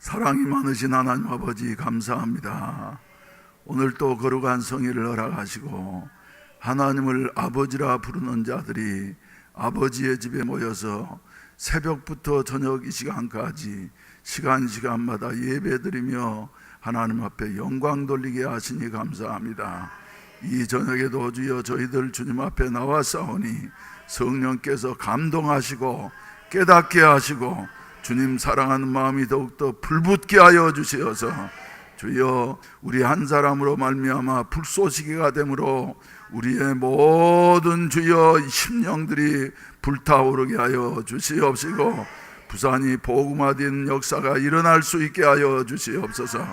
사랑이 많으신 하나님 아버지 감사합니다. 오늘 또 거룩한 성회를 허락하시고 하나님을 아버지라 부르는 자들이 아버지의 집에 모여서 새벽부터 저녁 이 시간까지 시간마다 예배드리며 하나님 앞에 영광 돌리게 하시니 감사합니다. 이 저녁에도 주여 저희들 주님 앞에 나와싸우니 성령께서 감동하시고 깨닫게 하시고 주님 사랑하는 마음이 더욱더 불붙게 하여 주시어서 주여 우리 한 사람으로 말미암아 불쏘시개가 되므로 우리의 모든 주여 심령들이 불타오르게 하여 주시옵시고 부산이 복음화된 역사가 일어날 수 있게 하여 주시옵소서.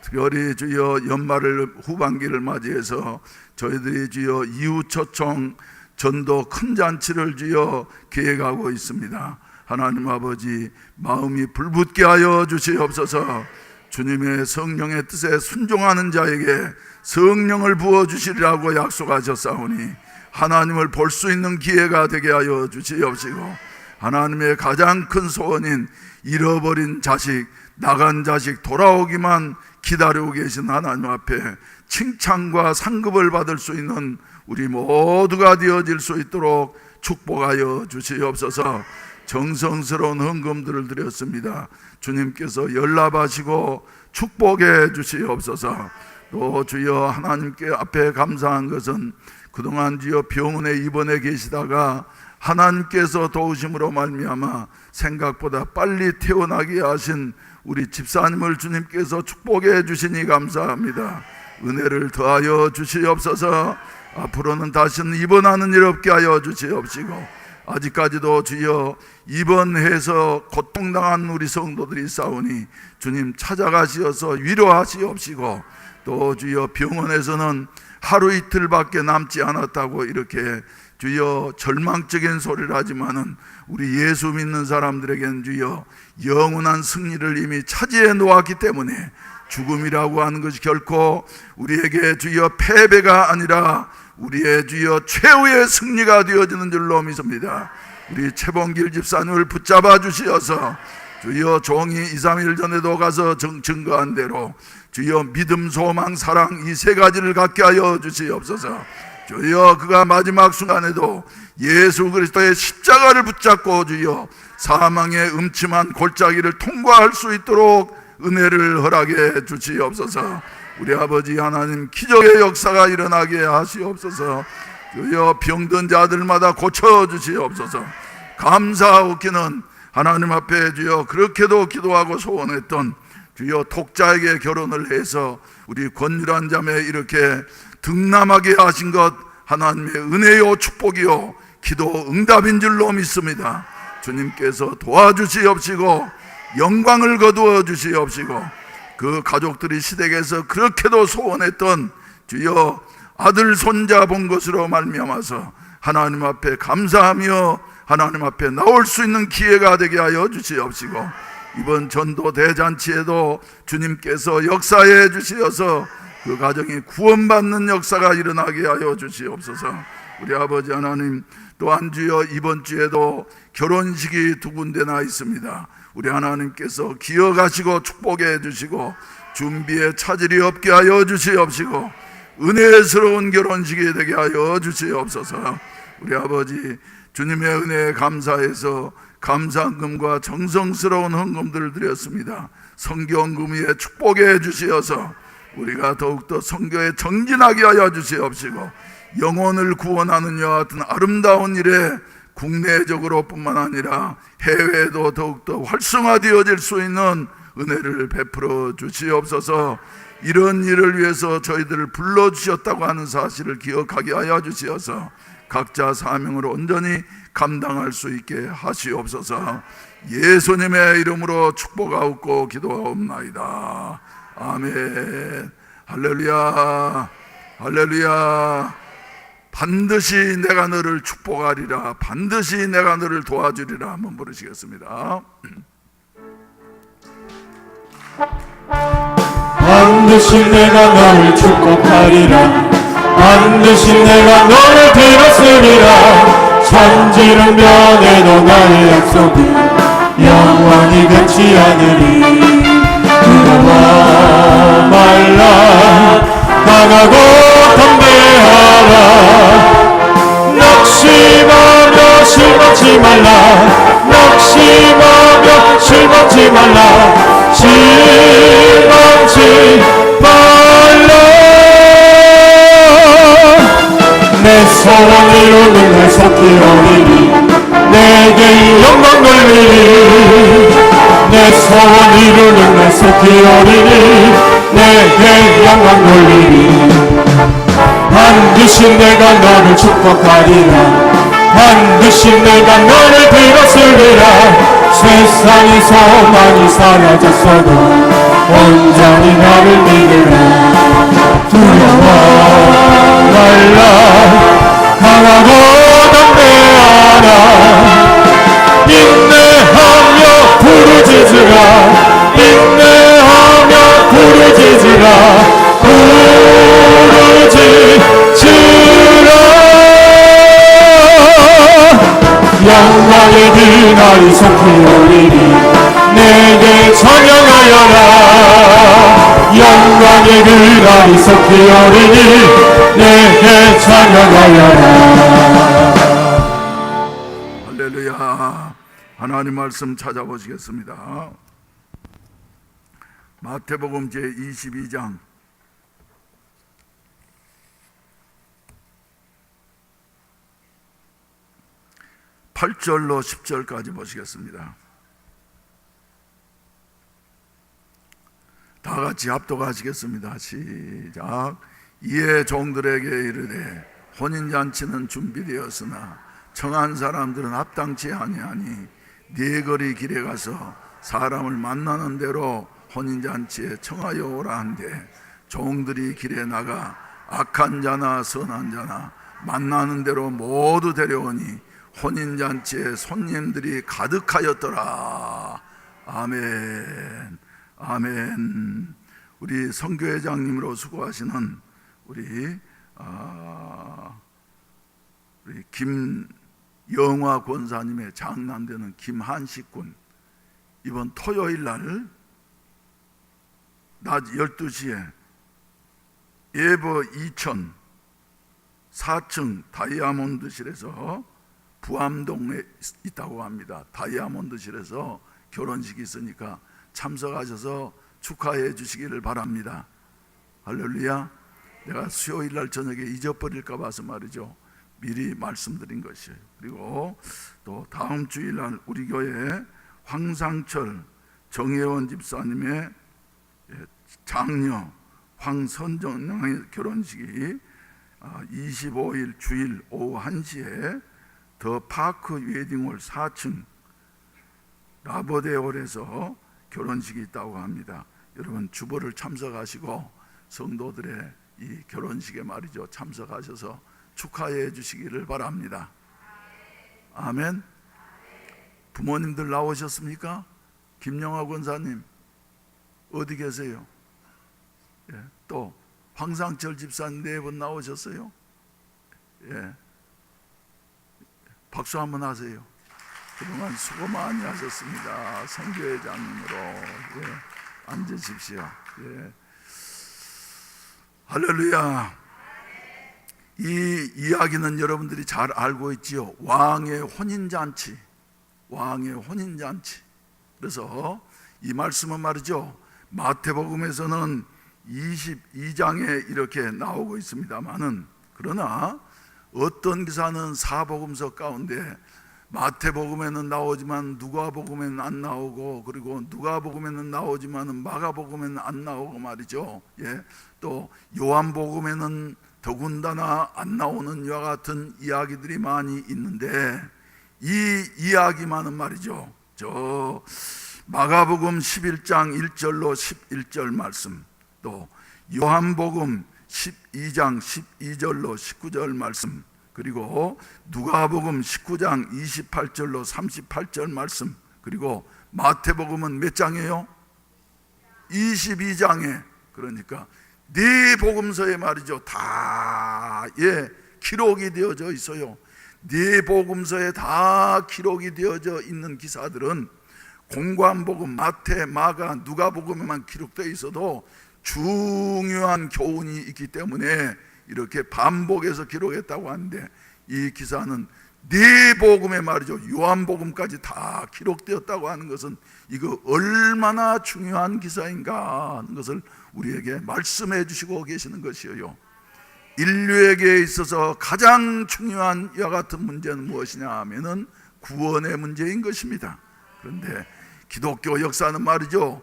특별히 주여 연말을 후반기를 맞이해서 저희들이 주여 이웃초청 전도 큰 잔치를 주여 계획하고 있습니다. 하나님 아버지 마음이 불붙게 하여 주시옵소서. 주님의 성령의 뜻에 순종하는 자에게 성령을 부어주시리라고 약속하셨사오니 하나님을 볼 수 있는 기회가 되게 하여 주시옵시고 하나님의 가장 큰 소원인 잃어버린 자식, 나간 자식 돌아오기만 기다리고 계신 하나님 앞에 칭찬과 상급을 받을 수 있는 우리 모두가 되어질 수 있도록 축복하여 주시옵소서. 정성스러운 헌금들을 드렸습니다. 주님께서 연락하시고 축복해 주시옵소서. 또 주여 하나님께 앞에 감사한 것은 그동안 주여 병원에 입원해 계시다가 하나님께서 도우심으로 말미암아 생각보다 빨리 태어나게 하신 우리 집사님을 주님께서 축복해 주시니 감사합니다. 은혜를 더하여 주시옵소서. 앞으로는 다시는 입원하는 일 없게 하여 주시옵시고 아직까지도 주여 입원해서 고통당한 우리 성도들이 싸우니 주님 찾아가시어서 위로하시옵시고 또 주여 병원에서는 하루 이틀밖에 남지 않았다고 이렇게 주여 절망적인 소리를 하지만은 우리 예수 믿는 사람들에게는 주여 영원한 승리를 이미 차지해 놓았기 때문에 죽음이라고 하는 것이 결코 우리에게 주여 패배가 아니라 우리의 주여 최후의 승리가 되어지는 줄로 믿습니다. 우리 최봉길 집사님을 붙잡아 주시어서 주여 종이 2, 3일 전에도 가서 증거한 대로 주여 믿음, 소망, 사랑 이 세 가지를 갖게 하여 주시옵소서. 주여 그가 마지막 순간에도 예수 그리스도의 십자가를 붙잡고 주여 사망의 음침한 골짜기를 통과할 수 있도록 은혜를 허락해 주시옵소서. 우리 아버지 하나님 기적의 역사가 일어나게 하시옵소서. 주여 병든 자들마다 고쳐주시옵소서. 감사하옵기는 하나님 앞에 주여 그렇게도 기도하고 소원했던 주여 독자에게 결혼을 해서 우리 권율한 자매 이렇게 등남하게 하신 것 하나님의 은혜요 축복이요 기도 응답인 줄로 믿습니다. 주님께서 도와주시옵시고 영광을 거두어 주시옵시고 그 가족들이 시댁에서 그렇게도 소원했던 주여 아들 손자 본 것으로 말미암아서 하나님 앞에 감사하며 하나님 앞에 나올 수 있는 기회가 되게 하여 주시옵시고 이번 전도 대잔치에도 주님께서 역사해 주시어서 그 가정이 구원받는 역사가 일어나게 하여 주시옵소서. 우리 아버지 하나님 또한 주여 이번 주에도 결혼식이 2군데나 있습니다. 우리 하나님께서 기억하시고 축복해 주시고 준비에 차질이 없게 하여 주시옵시고 은혜스러운 결혼식이 되게 하여 주시옵소서. 우리 아버지 주님의 은혜에 감사해서 감사금과 정성스러운 헌금들을 드렸습니다. 성경금 위에 축복해 주시어서 우리가 더욱더 성교에 정진하게 하여 주시옵시고 영혼을 구원하는 이와 같은 아름다운 일에 국내적으로 뿐만 아니라 해외에도 더욱더 활성화되어질 수 있는 은혜를 베풀어 주시옵소서. 이런 일을 위해서 저희들을 불러주셨다고 하는 사실을 기억하게 하여 주시어서 각자 사명을 온전히 감당할 수 있게 하시옵소서. 예수님의 이름으로 축복하옵고 기도하옵나이다. 아멘. 할렐루야 할렐루야. 반드시 내가 너를 축복하리라. 반드시 내가 너를 도와주리라. 한번 부르시겠습니다. 반드시 내가 너를 축복하리라. 반드시 내가 너를 들었으리라. 천지를 면해도 나의 약속은 영원히 변치 않으리. 두려워 말라. 강하고 담대하라. 낙심하며 실망치 말라. 낙심하며 실망치 말라. 실망치 말라. 내 소원 이루는 날 속히 오리니 내게 영광 돌리니. 내 소원 이루는 날 속히 오리니 내게 영광 돌리니. 반드시 내가 너를 축복하리라. 반드시 내가 너를 들었으리라. 세상의 소망이 사라졌어도 온전히 나를 믿으라. 두려워 말라. 강하고 담대하라. 인내하며 부르짖으라. 인내하며 부르짖으라. 영광의 그날이 속히 오리니 내게 찬양하여라. 영광의 그날이 속히 오리니 내게 찬양하여라. 할렐루야. 하나님 말씀 찾아보시겠습니다. 마태복음 제22장 8절로 10절까지 보시겠습니다. 다 같이 합독하시겠습니다. 시작. 이에 종들에게 이르되 혼인잔치는 준비되었으나 청한 사람들은 합당치 아니하니 네 거리 길에 가서 사람을 만나는 대로 혼인잔치에 청하여 오라 한데 종들이 길에 나가 악한 자나 선한 자나 만나는 대로 모두 데려오니 혼인잔치에 손님들이 가득하였더라. 아멘. 아멘. 우리 선교회장님으로 수고하시는 우리 김영화 권사님의 장남되는 김한식 군, 이번 토요일 날 낮 12시에 예버 2천 4층 다이아몬드실에서 부암동에 있다고 합니다. 다이아몬드실에서 결혼식이 있으니까 참석하셔서 축하해 주시기를 바랍니다. 할렐루야. 내가 수요일 날 저녁에 잊어버릴까 봐서 말이죠, 미리 말씀드린 것이에요. 그리고 또 다음 주일 날 우리 교회 황상철 정혜원 집사님의 장녀 황선정 양의 결혼식이 25일 주일 오후 1시에 더 파크 웨딩홀 4층 라버데홀에서 결혼식이 있다고 합니다. 여러분 주보를 참석하시고 성도들의 이 결혼식에 말이죠, 참석하셔서 축하해 주시기를 바랍니다. 아멘. 부모님들 나오셨습니까? 김영하 권사님 어디 계세요? 예, 또 황상철 집사님 4분 나오셨어요. 예, 박수 한번 하세요. 그동안 수고 많이 하셨습니다. 선교회장님으로. 예, 앉으십시오. 예. 할렐루야. 이 이야기는 여러분들이 잘 알고 있지요. 왕의 혼인잔치. 왕의 혼인잔치. 그래서 이 말씀은 말이죠, 마태복음에서는 22장에 이렇게 나오고 있습니다만은, 그러나 어떤 기사는 사복음서 가운데 마태복음에는 나오지만 누가복음에는 안 나오고, 그리고 누가복음에는 나오지만 마가복음에는 안 나오고 말이죠. 예, 또 요한복음에는 더군다나 안 나오는 이와 같은 이야기들이 많이 있는데, 이 이야기만은 말이죠, 저 마가복음 11장 1절로 11절 말씀, 또 요한복음 12장 12절로 19절 말씀, 그리고 누가복음 19장 28절로 38절 말씀, 그리고 마태복음은 몇 장이에요? 22장에, 그러니까 네 복음서에 말이죠, 다 기록이 되어져 있어요. 네 복음서에 다 기록이 되어져 있는 기사들은 공관복음, 마태, 마가, 누가복음에만 기록되어 있어도 중요한 교훈이 있기 때문에 이렇게 반복해서 기록했다고 하는데, 이 기사는 네 복음에 말이죠, 요한복음까지 다 기록되었다고 하는 것은 이거 얼마나 중요한 기사인가 하는 것을 우리에게 말씀해 주시고 계시는 것이에요. 인류에게 있어서 가장 중요한 이와 같은 문제는 무엇이냐 하면은 구원의 문제인 것입니다. 그런데 기독교 역사는 말이죠,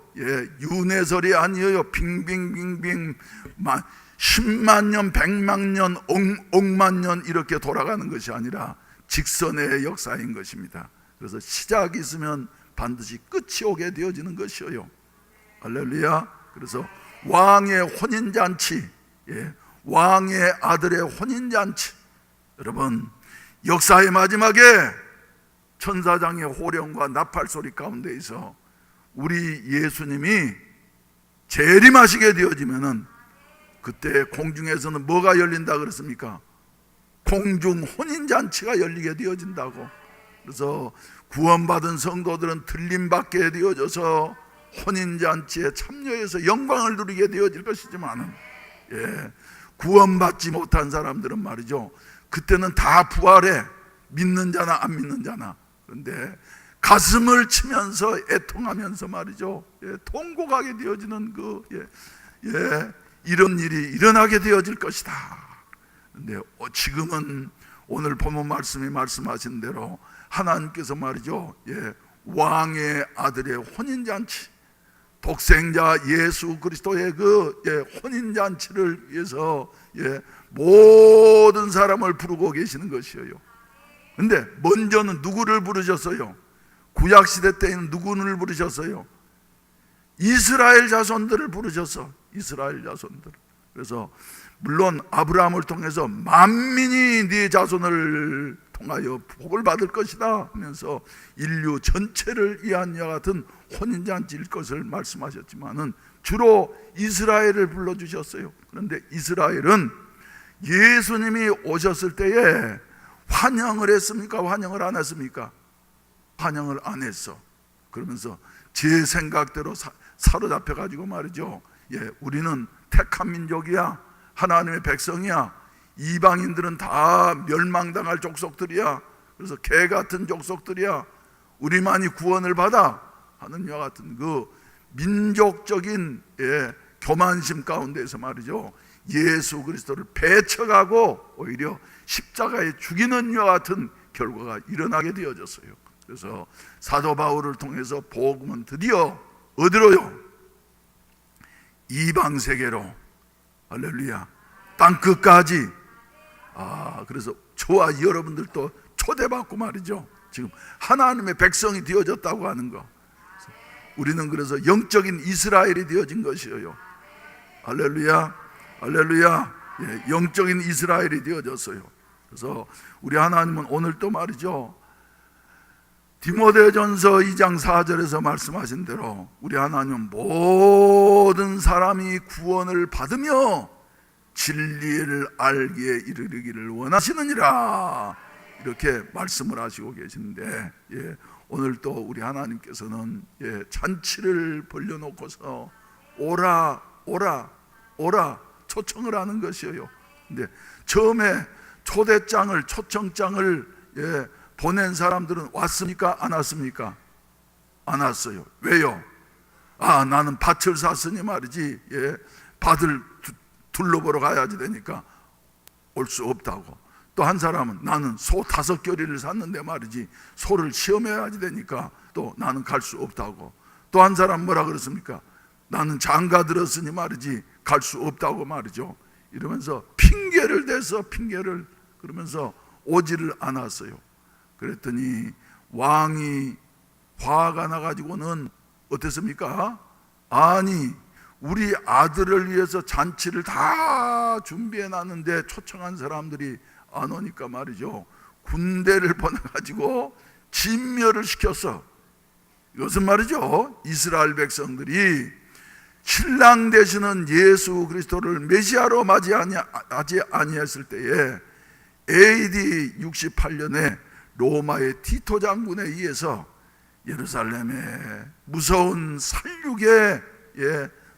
윤회설이 아니에요. 빙빙빙빙 10만 년, 100만 년, 억만 년 이렇게 돌아가는 것이 아니라 직선의 역사인 것입니다. 그래서 시작이 있으면 반드시 끝이 오게 되어지는 것이에요. 할렐루야. 그래서 왕의 혼인잔치, 왕의 아들의 혼인잔치, 여러분 역사의 마지막에 천사장의 호령과 나팔 소리 가운데에서 우리 예수님이 재림하시게 되어지면은 그때 공중에서는 뭐가 열린다 그랬습니까? 공중 혼인잔치가 열리게 되어진다고. 그래서 구원받은 성도들은 들림받게 되어져서 혼인잔치에 참여해서 영광을 누리게 되어질 것이지만은, 구원받지 못한 사람들은 말이죠, 그때는 다 부활해. 믿는 자나 안 믿는 자나. 그런데 가슴을 치면서 애통하면서 말이죠, 통곡하게 되어지는 이런 일이 일어나게 되어질 것이다. 그런데 지금은 오늘 본문 말씀이 말씀하신 대로 하나님께서 말이죠, 왕의 아들의 혼인잔치, 독생자 예수 그리스도의 혼인잔치를 위해서 모든 사람을 부르고 계시는 것이에요. 근데 먼저는 누구를 부르셨어요? 구약시대 때에는 누구를 부르셨어요? 이스라엘 자손들을 부르셨어. 이스라엘 자손들. 그래서 물론 아브라함을 통해서 만민이 네 자손을 통하여 복을 받을 것이다 하면서 인류 전체를 위한 이와 같은 혼인잔치일 것을 말씀하셨지만은 주로 이스라엘을 불러주셨어요. 그런데 이스라엘은 예수님이 오셨을 때에 환영을 했습니까? 환영을 안 했습니까? 환영을 안 했어. 그러면서 제 생각대로 사로잡혀 가지고 말이죠, 우리는 택한 민족이야, 하나님의 백성이야, 이방인들은 다 멸망당할 족속들이야, 그래서 개 같은 족속들이야, 우리만이 구원을 받아 하는 이와 같은 민족적인 교만심 가운데서 말이죠, 예수 그리스도를 배척하고 오히려 십자가에 죽이는 이와 같은 결과가 일어나게 되어졌어요. 그래서 사도 바울을 통해서 복음은 드디어 어디로요? 이방 세계로, 할렐루야, 땅 끝까지. 그래서 저와 여러분들도 초대받고 말이죠, 지금 하나님의 백성이 되어졌다고 하는 거. 우리는 그래서 영적인 이스라엘이 되어진 것이에요. 할렐루야, 할렐루야. 영적인 이스라엘이 되어졌어요. 그래서 우리 하나님은 오늘 또 말이죠, 디모데전서 2장 4절에서 말씀하신 대로 우리 하나님은 모든 사람이 구원을 받으며 진리를 알기에 이르기를 원하시느니라, 이렇게 말씀을 하시고 계신데, 오늘 또 우리 하나님께서는 잔치를 벌려놓고서 오라 오라 오라 초청을 하는 것이에요. 근데 처음에 초청장을 보낸 사람들은 왔습니까? 안 왔습니까? 안 왔어요. 왜요? 나는 밭을 샀으니 말이지, 밭을 둘러보러 가야지 되니까 올 수 없다고. 또 한 사람은 나는 소 5겨리를 샀는데 말이지, 소를 시험해야지 되니까 또 나는 갈 수 없다고. 또 한 사람 뭐라 그랬습니까? 나는 장가 들었으니 말이지 갈 수 없다고 말이죠. 이러면서 핑계를 대서 핑계를, 그러면서 오지를 않았어요. 그랬더니 왕이 화가 나가지고는 어땠습니까? 아니, 우리 아들을 위해서 잔치를 다 준비해 놨는데 초청한 사람들이 안 오니까 말이죠, 군대를 보내가지고 진멸을 시켰어. 이것은 말이죠, 이스라엘 백성들이 신랑 되시는 예수 그리스도를 메시아로 맞이하지 아니했을 때에 AD 68년에 로마의 티토 장군에 의해서 예루살렘에 무서운 살육의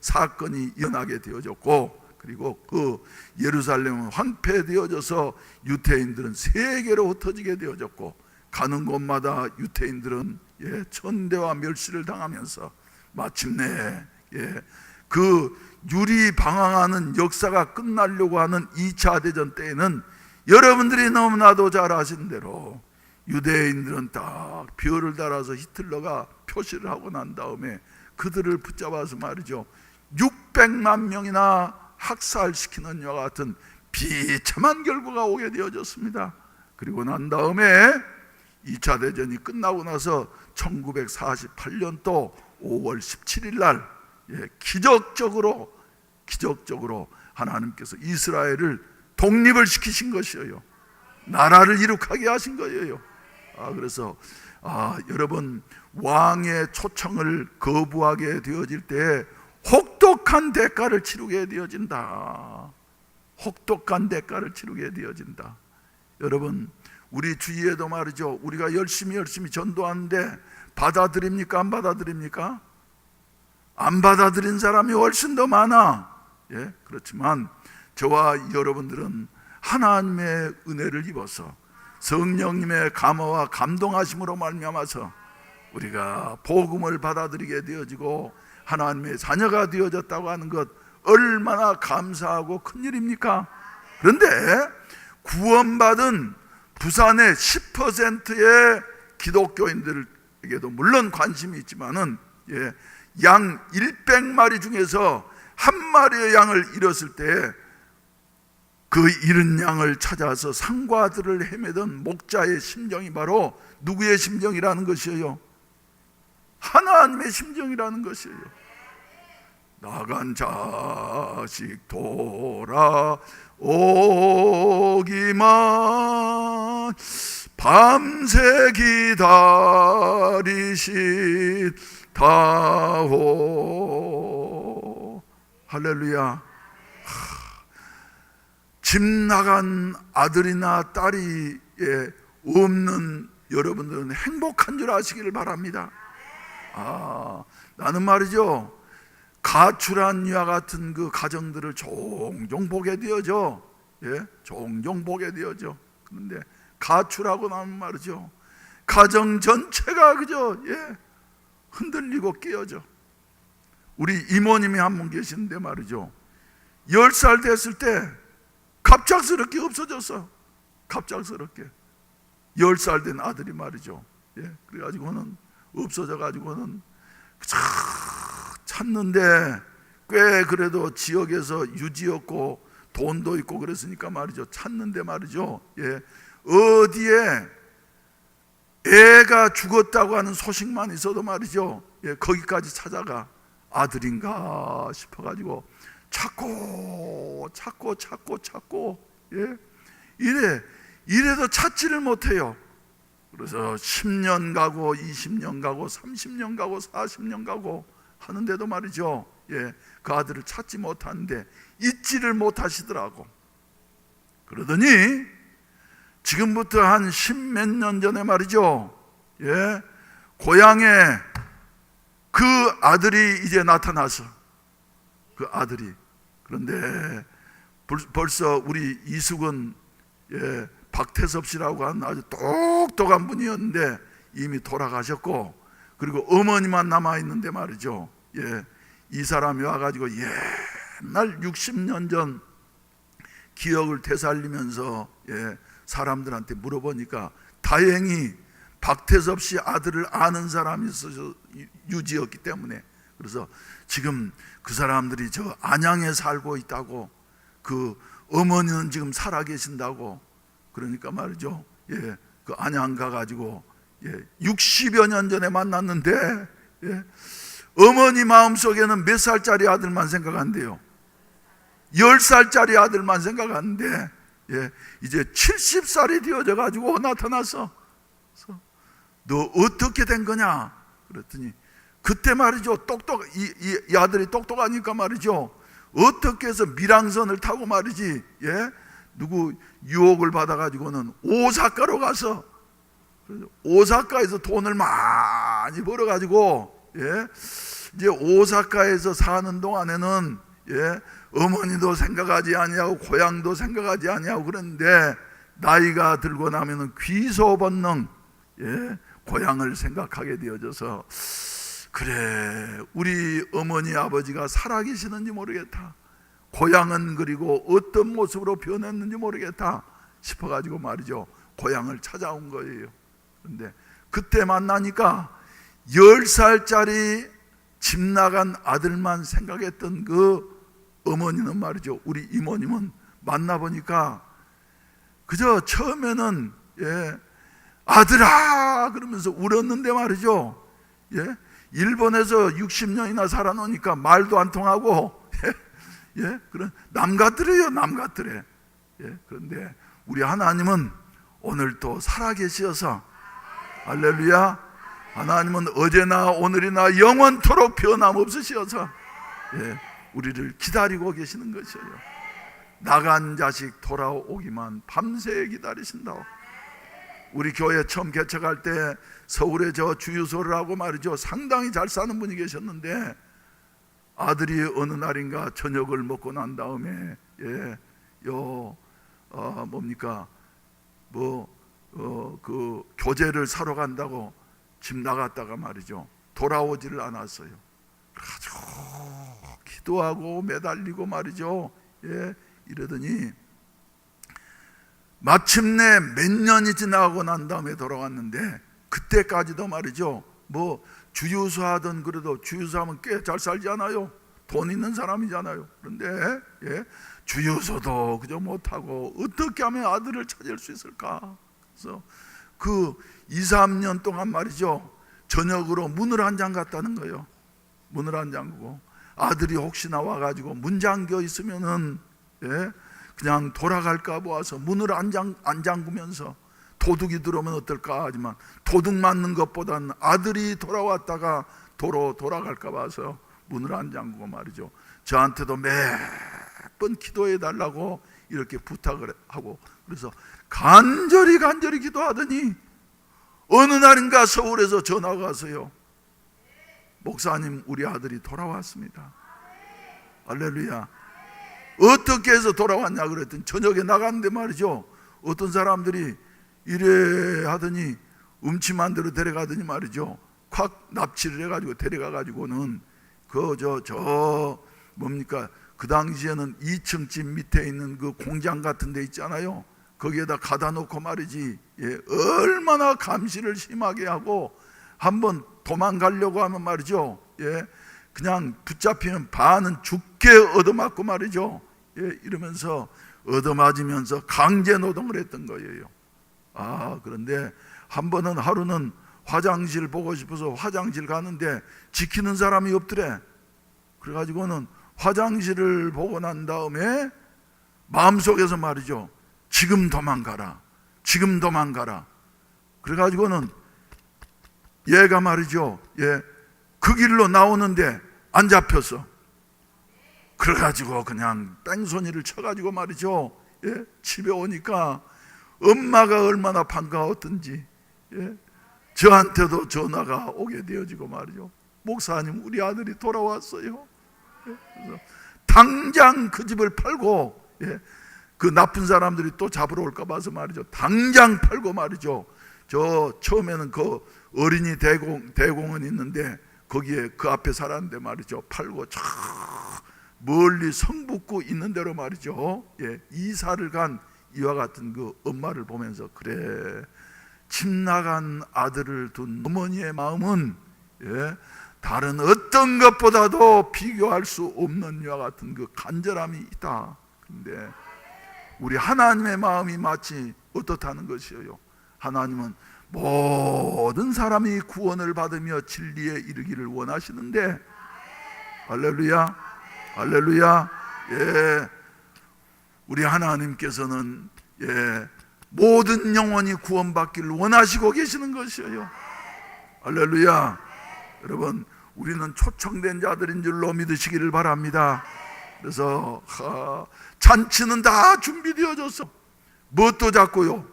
사건이 일어나게 되어졌고, 그리고 그 예루살렘은 황폐되어져서 유대인들은 세계로 흩어지게 되어졌고, 가는 곳마다 유대인들은 천대와 멸시를 당하면서 마침내 그 유리방황하는 역사가 끝나려고 하는 2차 대전 때에는 여러분들이 너무나도 잘 아신 대로 유대인들은 딱 별을 달아서 히틀러가 표시를 하고 난 다음에 그들을 붙잡아서 말이죠, 600만 명이나 학살시키는 이와 같은 비참한 결과가 오게 되어졌습니다. 그리고 난 다음에 2차 대전이 끝나고 나서 1948년도 5월 17일 날 기적적으로 하나님께서 이스라엘을 독립을 시키신 것이에요. 나라를 이룩하게 하신 거예요. 그래서 여러분, 왕의 초청을 거부하게 되어질 때 혹독한 대가를 치르게 되어진다. 혹독한 대가를 치르게 되어진다. 여러분, 우리 주위에도 말이죠, 우리가 열심히 전도하는데 받아들입니까? 안 받아들입니까? 안 받아들인 사람이 훨씬 더 많아. 그렇지만 저와 여러분들은 하나님의 은혜를 입어서 성령님의 감화와 감동하심으로 말미암아서 우리가 복음을 받아들이게 되어지고 하나님의 자녀가 되어졌다고 하는 것, 얼마나 감사하고 큰 일입니까? 그런데 구원받은 부산의 10%의 기독교인들에게도 물론 관심이 있지만은 양 100마리 중에서 한 마리의 양을 잃었을 때 그 잃은 양을 찾아서 산과 들을 헤매던 목자의 심정이 바로 누구의 심정이라는 것이에요? 하나님의 심정이라는 것이에요. 나간 자식 돌아오기만 밤새 기다리시다오. 할렐루야. 집 나간 아들이나 딸이 없는 여러분들은 행복한 줄 아시기를 바랍니다. 나는 말이죠, 가출한 이와 같은 그 가정들을 종종 보게 되어져. 종종 보게 되어져. 그런데 가출하고 나면 말이죠, 가정 전체가 그저 흔들리고 깨어져. 우리 이모님이 한 분 계시는데 말이죠, 10살 됐을 때 갑작스럽게 없어졌어. 갑작스럽게 10살 된 아들이 말이죠, 그래가지고는 없어져가지고는 찾는데 꽤 그래도 지역에서 유지였고 돈도 있고 그랬으니까 말이죠, 찾는데 말이죠, 어디에 애가 죽었다고 하는 소식만 있어도 말이죠, 거기까지 찾아가. 아들인가 싶어가지고 찾고 이래도 찾지를 못해요. 그래서 10년 가고 20년 가고 30년 가고 40년 가고 하는데도 말이죠, 그 아들을 찾지 못하는데 잊지를 못하시더라고. 그러더니 지금부터 한 10몇 년 전에 말이죠, 고향에 그 아들이 이제 나타나서, 그 아들이, 그런데 벌써 우리 이숙은 박태섭 씨라고 하는 아주 똑똑한 분이었는데 이미 돌아가셨고, 그리고 어머니만 남아있는데 말이죠, 이 사람이 와가지고 옛날 60년 전 기억을 되살리면서 사람들한테 물어보니까 다행히 박태섭 씨 아들을 아는 사람이 있어서 유지였기 때문에, 그래서 지금 그 사람들이 저 안양에 살고 있다고, 그 어머니는 지금 살아 계신다고. 그러니까 말이죠, 그 안양 가가지고 60여 년 전에 만났는데 어머니 마음속에는 몇 살짜리 아들만 생각한대요. 10살짜리 아들만 생각하는데 이제 70살이 되어져 가지고 나타나서, 너 어떻게 된 거냐 그랬더니, 그때 말이죠, 이 아들이 똑똑하니까 말이죠, 어떻게 해서 밀항선을 타고 말이지, 누구 유혹을 받아가지고는 오사카로 가서 오사카에서 돈을 많이 벌어가지고, 예, 이제 오사카에서 사는 동안에는, 예, 어머니도 생각하지 아니하고 고향도 생각하지 아니하고 그런데 나이가 들고 나면은 귀소 본능, 예, 고향을 생각하게 되어져서, 그래, 우리 어머니 아버지가 살아계시는지 모르겠다, 고향은 그리고 어떤 모습으로 변했는지 모르겠다 싶어가지고 말이죠, 고향을 찾아온 거예요. 그런데 그때 만나니까 10살짜리 집 나간 아들만 생각했던 그 어머니는 말이죠, 우리 이모님은 만나보니까 그저 처음에는, 예, 아들아 그러면서 울었는데 말이죠, 예, 일본에서 60년이나 살아놓으니까 말도 안 통하고, 예, 그런 남 같더래요, 남 같더래. 예, 그런데 우리 하나님은 오늘 또 살아계셔서, 할렐루야, 하나님은 어제나 오늘이나 영원토록 변함없으셔서, 예, 우리를 기다리고 계시는 것이에요. 나간 자식 돌아오기만 밤새 기다리신다고. 우리 교회 처음 개척할 때 서울에 저 주유소를 하고 말이죠, 상당히 잘 사는 분이 계셨는데 아들이 어느 날인가 저녁을 먹고 난 다음에, 예, 뭡니까, 그 교재를 사러 간다고 집 나갔다가 말이죠, 돌아오지를 않았어요. 그래가지고 기도하고 매달리고 말이죠, 예, 이러더니 마침내 몇 년이 지나고 난 다음에 돌아왔는데, 그때까지도 말이죠, 뭐 주유소 하던, 그래도 주유소 하면 꽤 잘 살지 않아요? 돈 있는 사람이잖아요. 그런데, 예, 주유소도 그저 못하고 어떻게 하면 아들을 찾을 수 있을까? 그래서 그 2, 3년 동안 말이죠, 저녁으로 문을 안 잠갔다는 거예요. 문을 안 잠그고 아들이 혹시나 와가지고 문 잠겨 있으면은, 예, 그냥 돌아갈까 봐서 문을 안 잠그면서 도둑이 들어오면 어떨까 하지만 도둑 맞는 것보다는 아들이 돌아왔다가 도로 돌아갈까 봐서 문을 안 잠그고 말이죠, 저한테도 매번 기도해 달라고 이렇게 부탁을 하고, 그래서 간절히 기도하더니 어느 날인가 서울에서 전화가 왔어요. 목사님, 우리 아들이 돌아왔습니다. 할렐루야. 어떻게 해서 돌아왔냐 그랬더니 저녁에 나갔는데 말이죠, 어떤 사람들이 이래 하더니 음침한 데로 데려가더니 말이죠, 콱 납치를 해가지고 데려가가지고는 저 뭡니까, 그 당시에는 2층 집 밑에 있는 그 공장 같은 데 있잖아요, 거기에다 가다 놓고 말이지, 예, 얼마나 감시를 심하게 하고, 한번 도망가려고 하면 말이죠, 예, 그냥 붙잡히면 반은 죽게 얻어맞고 말이죠, 예, 이러면서 얻어맞으면서 강제 노동을 했던 거예요. 그런데 한 번은 하루는 화장실 보고 싶어서 화장실 가는데 지키는 사람이 없더래. 그래가지고는 화장실을 보고 난 다음에 마음속에서 말이죠, 지금 도망가라, 지금 도망가라. 그래가지고는 얘가 말이죠, 예, 그 길로 나오는데 안 잡혔어. 그래가지고 그냥 뺑소니를 쳐가지고 말이죠, 예, 집에 오니까 엄마가 얼마나 반가웠던지, 예, 저한테도 전화가 오게 되어지고 말이죠, 목사님, 우리 아들이 돌아왔어요. 예, 그래서 당장 그 집을 팔고, 예, 그 나쁜 사람들이 또 잡으러 올까 봐서 말이죠, 당장 팔고 말이죠, 저 처음에는 그 어린이 대공원 있는데 거기에 그 앞에 살았는데 말이죠, 팔고 저 멀리 성북구 있는 데로 말이죠, 예, 이사를 간 이와 같은 그 엄마를 보면서, 그래, 집 나간 아들을 둔 어머니의 마음은, 예, 다른 어떤 것보다도 비교할 수 없는 이와 같은 그 간절함이 있다. 그런데 우리 하나님의 마음이 마치 어떻다는 것이에요. 하나님은 모든 사람이 구원을 받으며 진리에 이르기를 원하시는데, 할렐루야, 할렐루야, 예, 우리 하나님께서는, 예, 모든 영혼이 구원받기를 원하시고 계시는 것이에요. 할렐루야. 여러분, 우리는 초청된 자들인 줄로 믿으시기를 바랍니다. 그래서 잔치는 다 준비되어졌어. 뭣도 잡고요,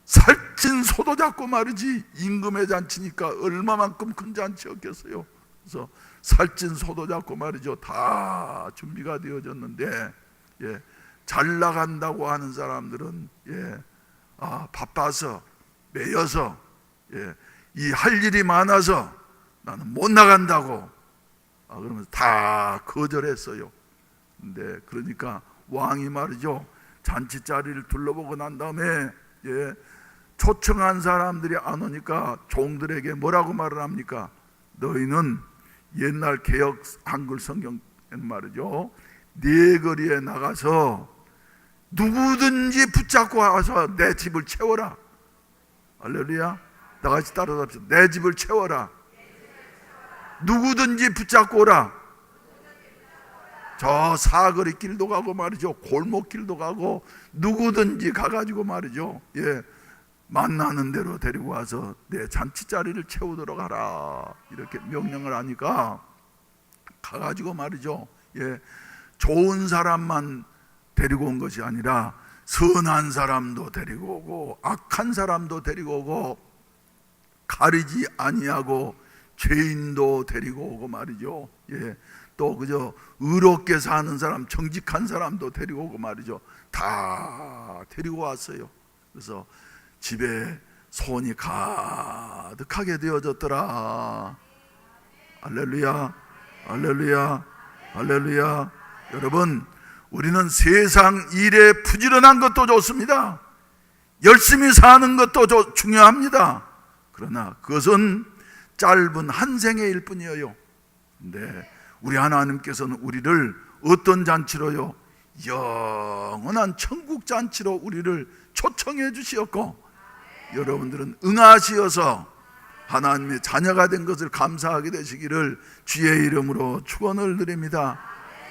살찐 소도 잡고 말이지, 임금의 잔치니까 얼마만큼 큰 잔치였겠어요. 그래서 살찐 소도 잡고 말이죠, 다 준비가 되어졌는데, 잘 나간다고 하는 사람들은 바빠서 매여서 이 할 일이 많아서 나는 못 나간다고 그러면서 다 거절했어요. 근데 그러니까 왕이 말이죠, 잔치 자리를 둘러보고 난 다음에 초청한 사람들이 안 오니까 종들에게 뭐라고 말을 합니까? 너희는 옛날 개역 한글 성경에는 말이죠, 네 거리에 나가서 누구든지 붙잡고 와서 내 집을 채워라. 할렐루야. 나같이 따라잡시다. 내 집을 채워라. 누구든지 붙잡고 오라. 저 사거리 길도 가고 말이죠, 골목길도 가고 누구든지 가가지고 말이죠, 만나는 대로 데리고 와서 내 잔치 자리를 채우도록 하라. 이렇게 명령을 하니까 가가지고 말이죠, 좋은 사람만 데리고 온 것이 아니라 선한 사람도 데리고 오고 악한 사람도 데리고 오고 가리지 아니하고 죄인도 데리고 오고 말이죠. 또 그저 의롭게 사는 사람, 정직한 사람도 데리고 오고 말이죠. 다 데리고 왔어요. 그래서 집에 소원이 가득하게 되어졌더라. 할렐루야, 할렐루야, 할렐루야. 여러분, 우리는 세상 일에 부지런한 것도 좋습니다. 열심히 사는 것도 중요합니다. 그러나 그것은 짧은 한 생의 일 뿐이에요. 근데 우리 하나님께서는 우리를 어떤 잔치로요? 영원한 천국 잔치로 우리를 초청해 주시었고, 여러분들은 응하시어서 하나님의 자녀가 된 것을 감사하게 되시기를 주의 이름으로 축원을 드립니다.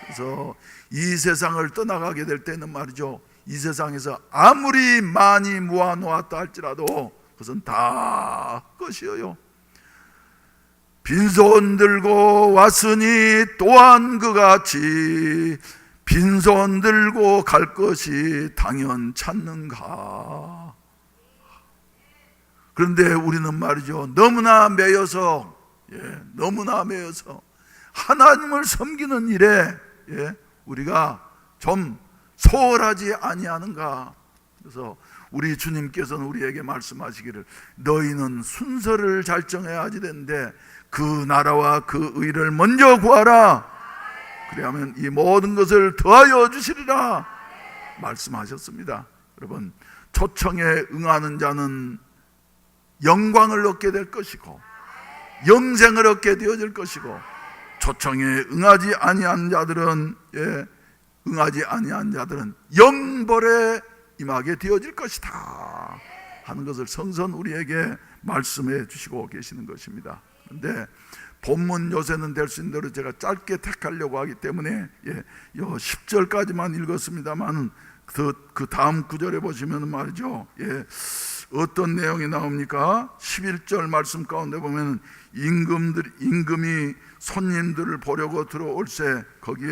그래서 이 세상을 떠나가게 될 때는 말이죠, 이 세상에서 아무리 많이 모아놓았다 할지라도 그것은 다 것이에요. 빈손 들고 왔으니 또한 그같이 빈손 들고 갈 것이 당연 찾는가. 그런데 우리는 말이죠, 너무나 매여서 하나님을 섬기는 일에 우리가 좀 소홀하지 아니하는가. 그래서 우리 주님께서는 우리에게 말씀하시기를 너희는 순서를 잘 정해야지 되는데 그 나라와 그 의를 먼저 구하라. 그리하면 이 모든 것을 더하여 주시리라 말씀하셨습니다. 여러분, 초청에 응하는 자는 영광을 얻게 될 것이고 영생을 얻게 되어질 것이고, 초청에 응하지 아니한 자들은 영벌에 임하게 되어질 것이다 하는 것을 선선 우리에게 말씀해 주시고 계시는 것입니다. 그런데 본문 요새는 될 수 있는 대로 제가 짧게 택하려고 하기 때문에 10절까지만 읽었습니다만 그 다음 구절에 보시면 말이죠, 어떤 내용이 나옵니까? 11절 말씀 가운데 보면 임금이 손님들을 보려고 들어올세 거기에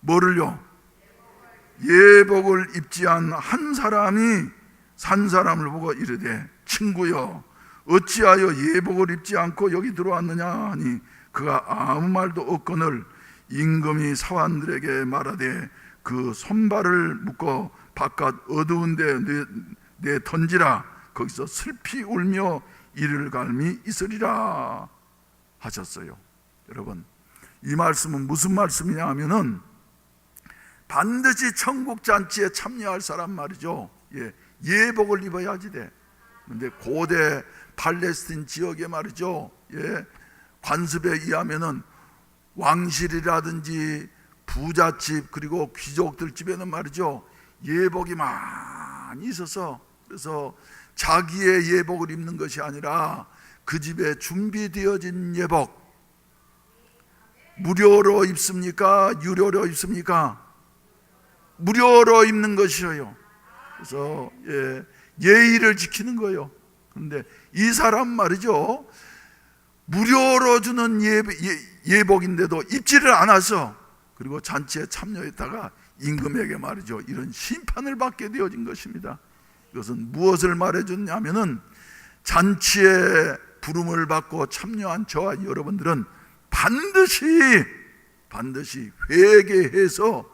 뭐를요? 예복을 입지 않은 한 사람이 산 사람을 보고 이르되 친구여 어찌하여 예복을 입지 않고 여기 들어왔느냐 하니 그가 아무 말도 없거늘 임금이 사환들에게 말하되 그 손발을 묶어 바깥 어두운 데 내 던지라. 거기서 슬피 울며 이를 갈미 있으리라 하셨어요. 여러분, 이 말씀은 무슨 말씀이냐 하면은 반드시 천국 잔치에 참여할 사람 말이죠, 예복을 입어야지 돼. 그런데 고대 팔레스틴 지역에 말이죠, 관습에 의하면은 왕실이라든지 부잣집 그리고 귀족들 집에는 말이죠, 예복이 많이 있어서, 그래서 자기의 예복을 입는 것이 아니라 그 집에 준비되어진 예복, 무료로 입습니까? 유료로 입습니까? 무료로 입는 것이에요. 그래서 예의를 지키는 거예요. 그런데 이 사람 말이죠, 무료로 주는 예복인데도 입지를 않아서, 그리고 잔치에 참여했다가 임금에게 말이죠, 이런 심판을 받게 되어진 것입니다. 이것은 무엇을 말해줬냐면은 잔치에 부름을 받고 참여한 저와 여러분들은 반드시 회개해서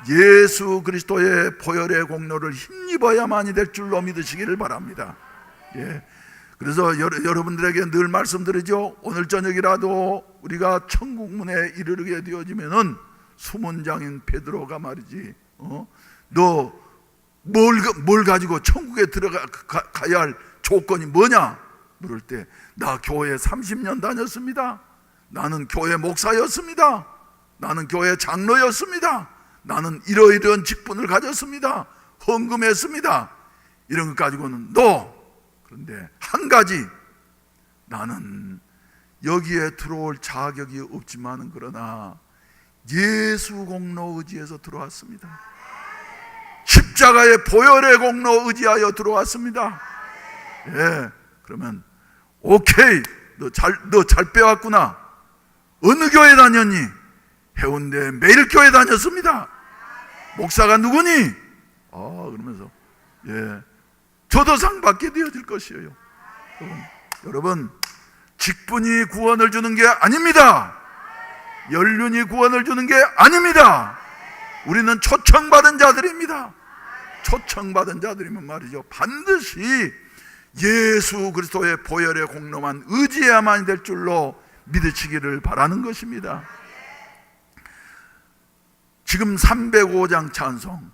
예수 그리스도의 보혈의 공로를 힘입어야만이 될 줄로 믿으시기를 바랍니다. 그래서 여러분들에게 늘 말씀드리죠. 오늘 저녁이라도 우리가 천국 문에 이르게 되어지면은 수문장인 베드로가 말이지, 너 뭘 가지고 천국에 들어가야 할 조건이 뭐냐 물을 때, 나 교회 30년 다녔습니다. 나는 교회 목사였습니다. 나는 교회 장로였습니다. 나는 이러이러한 직분을 가졌습니다. 헌금했습니다. 이런 것 가지고는 그런데 한 가지, 나는 여기에 들어올 자격이 없지만 그러나 예수 공로 의지해서 들어왔습니다. 십자가의 보혈의 공로 의지하여 들어왔습니다. 그러면 오케이, 너 잘 빼왔구나. 어느 교회 다녔니? 해운대 매일교회 다녔습니다. 목사가 누구니? 그러면서 저도 상 받게 되어질 것이에요. 여러분, 직분이 구원을 주는 게 아닙니다. 연륜이 구원을 주는 게 아닙니다. 우리는 초청받은 자들입니다. 초청받은 자들이면 말이죠, 반드시 예수 그리스도의 보혈의 공로만 의지해야만 될 줄로 믿으시기를 바라는 것입니다. 지금 305장 찬송,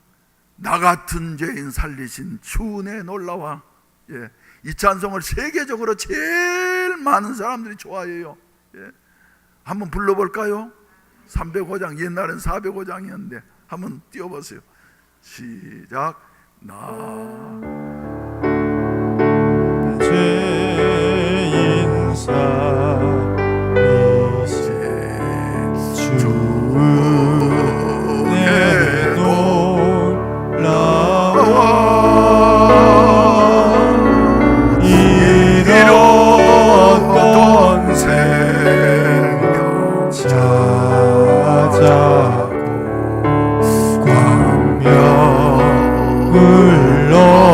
나 같은 죄인 살리신 주 은혜 놀라와, 이 찬송을 세계적으로 제일 많은 사람들이 좋아해요. 한번 불러볼까요? 305장, 옛날엔 405장이었는데 한번 띄워보세요. 시작. 나 죄인 살리신 주 은혜 놀라와 잃었던 생명 찾아고 광명을 얻었네.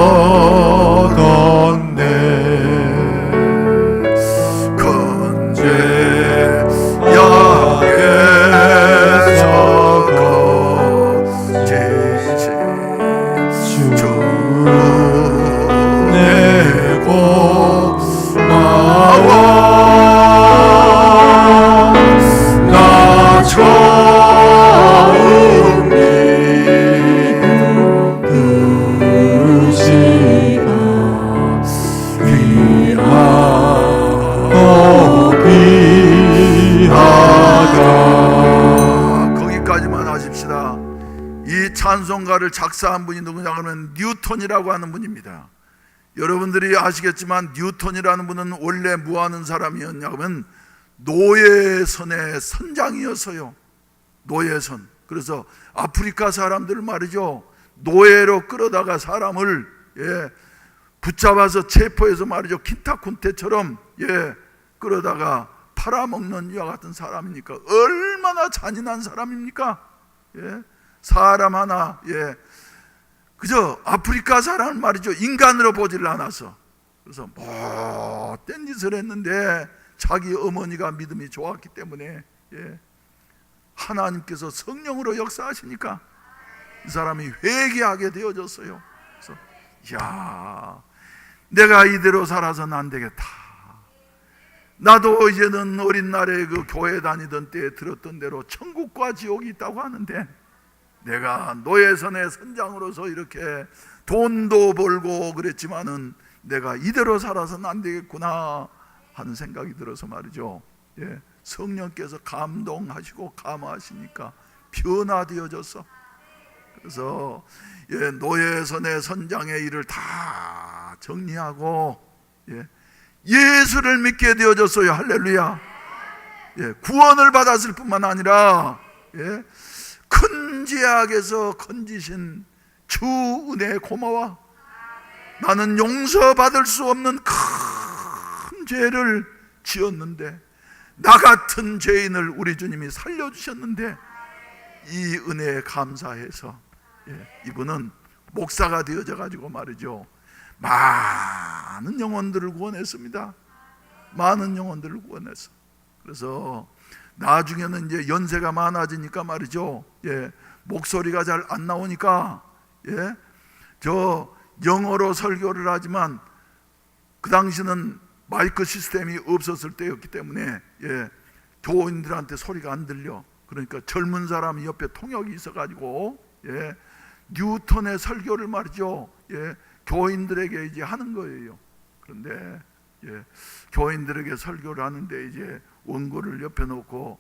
거기까지만 하십시다. 이 찬송가를 작사한 분이 누구냐 그러면 뉴턴이라고 하는 분입니다. 여러분들이 아시겠지만 뉴턴이라는 분은 원래 뭐 하는 사람이었냐 하면 노예선의 선장이었어요. 노예선. 그래서 아프리카 사람들 말이죠, 노예로 끌어다가 사람을 붙잡아서 체포해서 말이죠, 킨타쿤테처럼 끌어다가 팔아먹는 이와 같은 사람이니까 얼마나 잔인한 사람입니까? 사람 하나, 그저 아프리카 사람 말이죠, 인간으로 보질 않아서, 그래서 못된 짓을 했는데 자기 어머니가 믿음이 좋았기 때문에 하나님께서 성령으로 역사하시니까 이 사람이 회개하게 되어졌어요. 그래서 야, 내가 이대로 살아서는 안 되겠다. 나도 이제는 어린 날에 그 교회 다니던 때에 들었던 대로 천국과 지옥이 있다고 하는데 내가 노예선의 선장으로서 이렇게 돈도 벌고 그랬지만은 내가 이대로 살아서는 안 되겠구나 하는 생각이 들어서 말이죠, 성령께서 감동하시고 감화하시니까 변화되어졌어. 그래서 노예선의 선장의 일을 다 정리하고 예수를 믿게 되어졌어요. 할렐루야. 구원을 받았을 뿐만 아니라 큰 죄악에서 건지신 주 은혜에 고마워. 나는 용서받을 수 없는 큰 죄를 지었는데 나 같은 죄인을 우리 주님이 살려주셨는데 이 은혜에 감사해서 이분은 목사가 되어져 가지고 말이죠, 많은 영혼들을 구원했습니다. 많은 영혼들을 구원했어. 그래서 나중에는 이제 연세가 많아지니까 말이죠. 목소리가 잘 안 나오니까 저 영어로 설교를 하지만 그 당시는 마이크 시스템이 없었을 때였기 때문에 교인들한테 소리가 안 들려. 그러니까 젊은 사람이 옆에 통역이 있어가지고 뉴턴의 설교를 말이죠. 교인들에게 이제 하는 거예요. 그런데 교인들에게 설교를 하는데 이제 원고를 옆에 놓고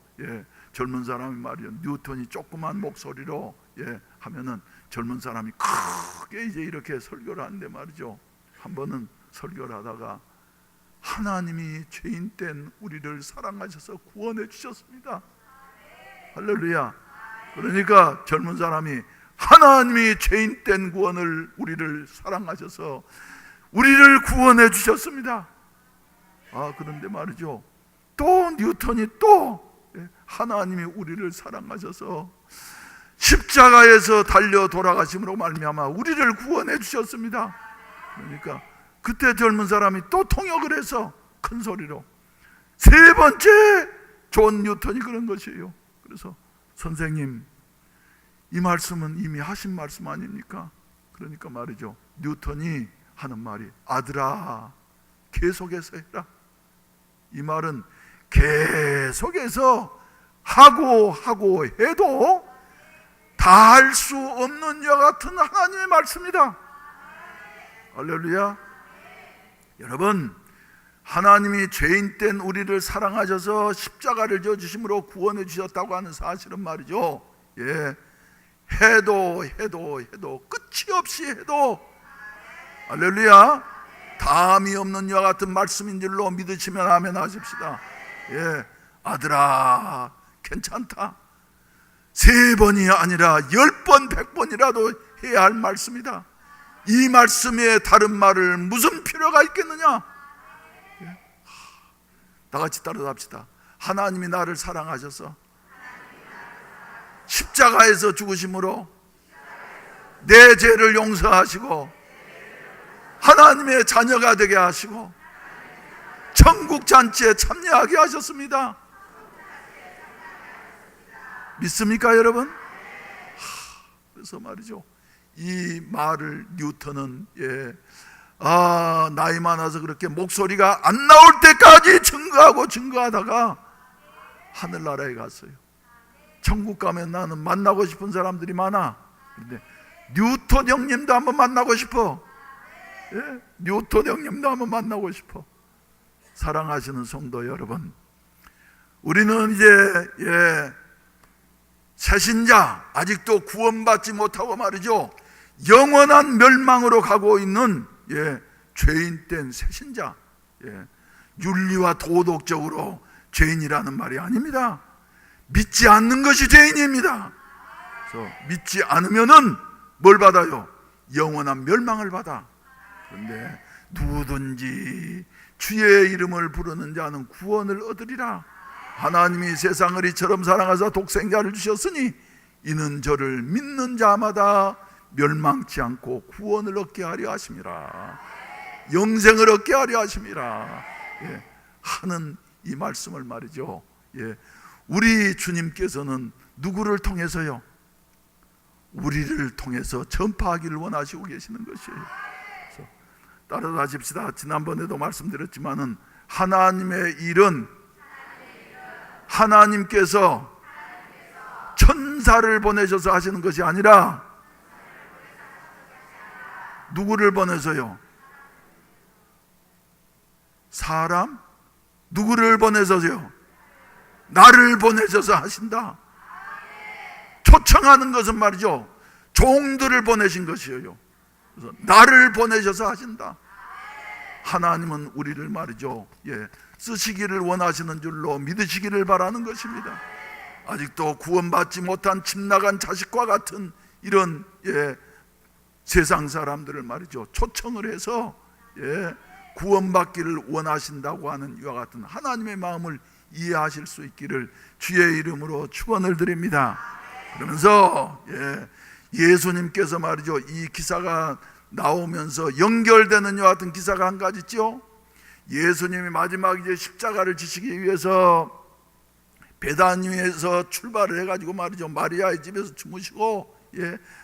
젊은 사람이 말이죠. 뉴턴이 조그만 목소리로 하면은 젊은 사람이 크게 이제 이렇게 설교를 하는데 말이죠. 한 번은 설교를 하다가 하나님이 죄인된 우리를 사랑하셔서 구원해 주셨습니다. 할렐루야. 그러니까 젊은 사람이 하나님이 죄인된 구원을 우리를 사랑하셔서 우리를 구원해 주셨습니다. 그런데 말이죠. 또 뉴턴이 또 하나님이 우리를 사랑하셔서 십자가에서 달려 돌아가심으로 말미암아 우리를 구원해 주셨습니다. 그러니까 그때 젊은 사람이 또 통역을 해서 큰 소리로 세 번째 존 뉴턴이 그런 것이에요. 그래서 선생님, 이 말씀은 이미 하신 말씀 아닙니까? 그러니까 말이죠. 뉴턴이 하는 말이 아들아 계속해서 해라. 이 말은 계속해서 하고 해도 다 할 수 없는 여 같은 하나님의 말씀이다. 할렐루야. 여러분, 하나님이 죄인된 우리를 사랑하셔서 십자가를 져주심으로 구원해 주셨다고 하는 사실은 말이죠. 해도 끝이 없이 해도 할렐루야 다함이 없는 이와 같은 말씀인 줄로 믿으시면 아멘 하십시다. 아들아 괜찮다. 3번이 아니라 10번 100번이라도 해야 할 말씀이다. 이 말씀에 다른 말을 무슨 필요가 있겠느냐. 다 같이 따라합시다. 하나님이 나를 사랑하셔서 십자가에서 죽으심으로 내 죄를 용서하시고 하나님의 자녀가 되게 하시고 천국 잔치에 참여하게 하셨습니다. 믿습니까 여러분? 그래서 말이죠, 이 말을 뉴턴은 나이 많아서 그렇게 목소리가 안 나올 때까지 증거하다가 하늘나라에 갔어요. 천국 가면 나는 만나고 싶은 사람들이 많아. 그런데 뉴턴 형님도 한번 만나고 싶어. 뉴턴 형님도 한번 만나고 싶어. 사랑하시는 성도 여러분, 우리는 이제 새신자, 아직도 구원받지 못하고 말이죠, 영원한 멸망으로 가고 있는 죄인된 새신자, 윤리와 도덕적으로 죄인이라는 말이 아닙니다. 믿지 않는 것이 죄인입니다. 그래서 믿지 않으면은 뭘 받아요? 영원한 멸망을 받아. 그런데 누구든지 주의 이름을 부르는 자는 구원을 얻으리라. 하나님이 세상을 이처럼 사랑하사 독생자를 주셨으니 이는 저를 믿는 자마다 멸망치 않고 구원을 얻게 하려 하심이라. 영생을 얻게 하려 하심이라 하는 이 말씀을 말이죠. 우리 주님께서는 누구를 통해서요? 우리를 통해서 전파하기를 원하시고 계시는 것이에요. 그래서 따라하십시다. 지난번에도 말씀드렸지만은 하나님의 일은 하나님께서 천사를 보내셔서 하시는 것이 아니라 누구를 보내서요? 사람? 누구를 보내서요? 나를 보내셔서 하신다. 초청하는 것은 말이죠, 종들을 보내신 것이에요. 그래서 나를 보내셔서 하신다. 하나님은 우리를 말이죠, 쓰시기를 원하시는 줄로 믿으시기를 바라는 것입니다. 아직도 구원받지 못한 집 나간 자식과 같은 이런 세상 사람들을 말이죠, 초청을 해서 구원받기를 원하신다고 하는 이와 같은 하나님의 마음을 이해하실 수 있기를 주의 이름으로 축원을 드립니다. 그러면서 예수님께서 말이죠, 이 기사가 나오면서 연결되는 이와 같은 기사가 한 가지 있죠. 예수님이 마지막 이제 십자가를 지시기 위해서 베다니에서 출발을 해가지고 말이죠, 마리아의 집에서 주무시고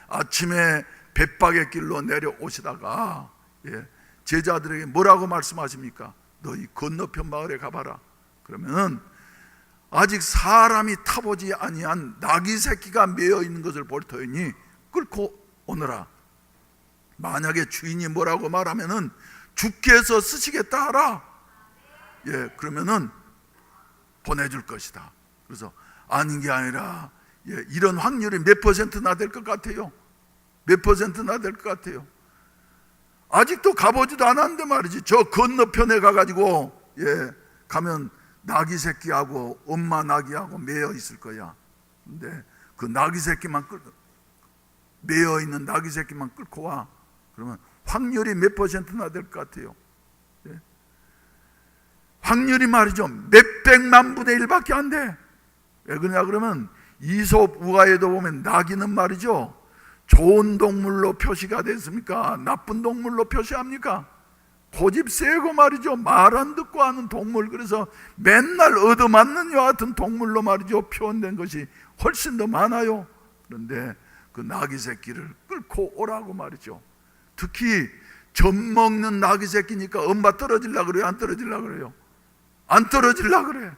아침에 벳박의 길로 내려오시다가 제자들에게 뭐라고 말씀하십니까? 너희 건너편 마을에 가봐라. 그러면은 아직 사람이 타보지 아니한 나귀 새끼가 매어 있는 것을 볼 터이니 끌고 오너라. 만약에 주인이 뭐라고 말하면은 주께서 쓰시겠다 하라. 그러면은 보내줄 것이다. 그래서 아닌 게 아니라 이런 확률이 몇 퍼센트나 될 것 같아요? 몇 퍼센트나 될 것 같아요? 아직도 가보지도 않았는데 말이지, 저 건너편에 가가지고 가면 나귀 새끼하고 엄마 나귀하고 매여 있을 거야. 근데 그 나귀 새끼만 매여 있는 나귀 새끼만 끌고 와. 그러면 확률이 몇 퍼센트나 될 것 같아요? 확률이 말이죠, 몇백만 분의 1밖에 안 돼. 왜 그러냐 그러면 이솝 우화에도 보면 나귀는 말이죠, 좋은 동물로 표시가 됐습니까? 나쁜 동물로 표시합니까? 고집 세고 말이죠, 말 안 듣고 하는 동물, 그래서 맨날 얻어맞는 이와 같은 동물로 말이죠 표현된 것이 훨씬 더 많아요. 그런데 그 나귀 새끼를 끌고 오라고 말이죠. 특히 젖 먹는 나귀 새끼니까 엄마 떨어질라 그래요? 안 떨어질라 그래요? 안 떨어질라 그래.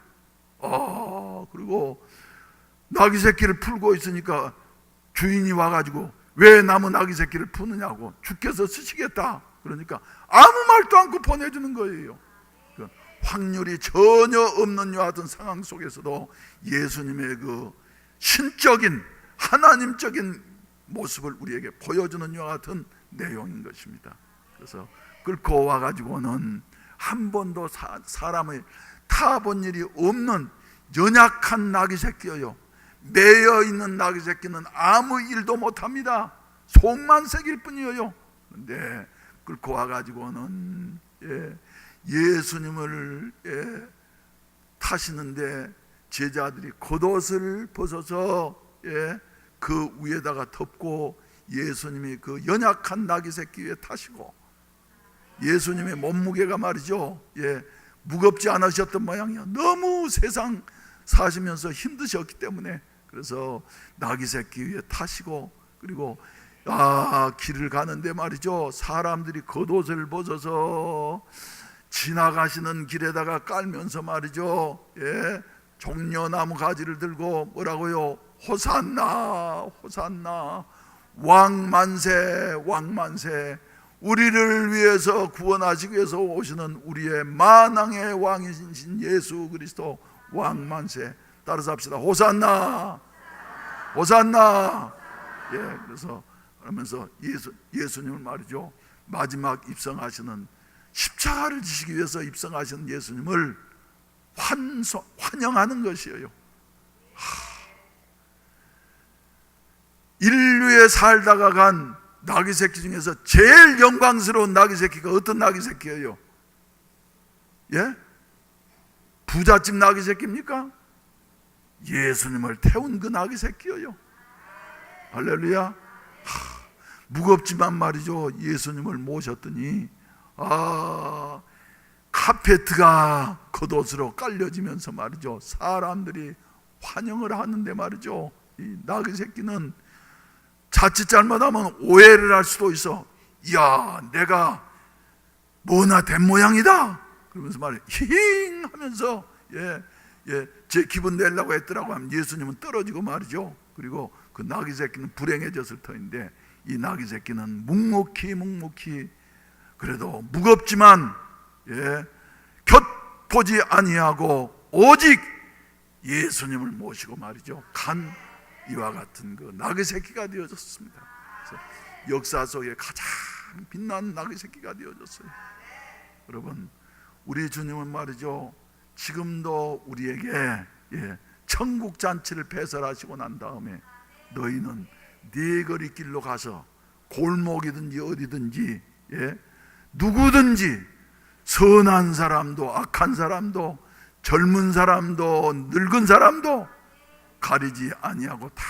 그리고 나귀 새끼를 풀고 있으니까 주인이 와가지고 왜 나무 나귀 새끼를 푸느냐고, 주께서 쓰시겠다. 그러니까 아무 말도 않고 보내주는 거예요. 확률이 전혀 없는 이와 같은 상황 속에서도 예수님의 그 신적인 하나님적인 모습을 우리에게 보여주는 이와 같은 내용인 것입니다. 그래서 끌고 와가지고는 한 번도 사람을 타본 일이 없는 연약한 나귀 새끼예요. 매여 있는 나귀 새끼는 아무 일도 못합니다. 속만 새길 뿐이에요. 그런데 끌고 와가지고는 예수님을 타시는데 제자들이 겉옷을 벗어서 그 위에다가 덮고 예수님이 그 연약한 나귀 새끼 위에 타시고, 예수님의 몸무게가 말이죠 무겁지 않으셨던 모양이야. 너무 세상 사시면서 힘드셨기 때문에. 그래서 나귀 새끼 위에 타시고, 그리고 길을 가는데 말이죠, 사람들이 겉옷을 벗어서 지나가시는 길에다가 깔면서 말이죠 종려나무 가지를 들고 뭐라고요? 호산나 호산나, 왕만세 왕만세, 우리를 위해서 구원하시기 위해서 오시는 우리의 만왕의 왕이신 예수 그리스도 왕만세. 따라서 합시다. 호산나 호산나. 그래서 그러면서 예수님을 말이죠, 마지막 입성하시는, 십자가를 지시기 위해서 입성하시는 예수님을 환영하는 것이에요. 인류에 살다가 간 나귀 새끼 중에서 제일 영광스러운 나귀 새끼가 어떤 나귀 새끼예요? 부잣집 나귀 새끼입니까? 예수님을 태운 그 나귀 새끼예요. 할렐루야. 무겁지만 말이죠, 예수님을 모셨더니 카페트가 겉옷으로 깔려지면서 말이죠 사람들이 환영을 하는데 말이죠, 이 나귀 새끼는 자칫 잘못하면 오해를 할 수도 있어. 이야, 내가 뭐나 된 모양이다 그러면서 말이에요, 히힝 하면서 제 기분 내려고 했더라고 하면 예수님은 떨어지고 말이죠. 그리고 그 나귀 새끼는 불행해졌을 터인데, 이 나귀 새끼는 묵묵히 그래도 무겁지만 곁보지 아니하고 오직 예수님을 모시고 말이죠 간 이와 같은 그 나귀 새끼가 되어졌습니다. 그래서 역사 속에 가장 빛나는 나귀 새끼가 되어졌어요. 여러분, 우리 주님은 말이죠 지금도 우리에게 천국 잔치를 배설하시고 난 다음에 너희는 네 거리 길로 가서 골목이든지 어디든지 누구든지 선한 사람도 악한 사람도 젊은 사람도 늙은 사람도 가리지 아니하고 다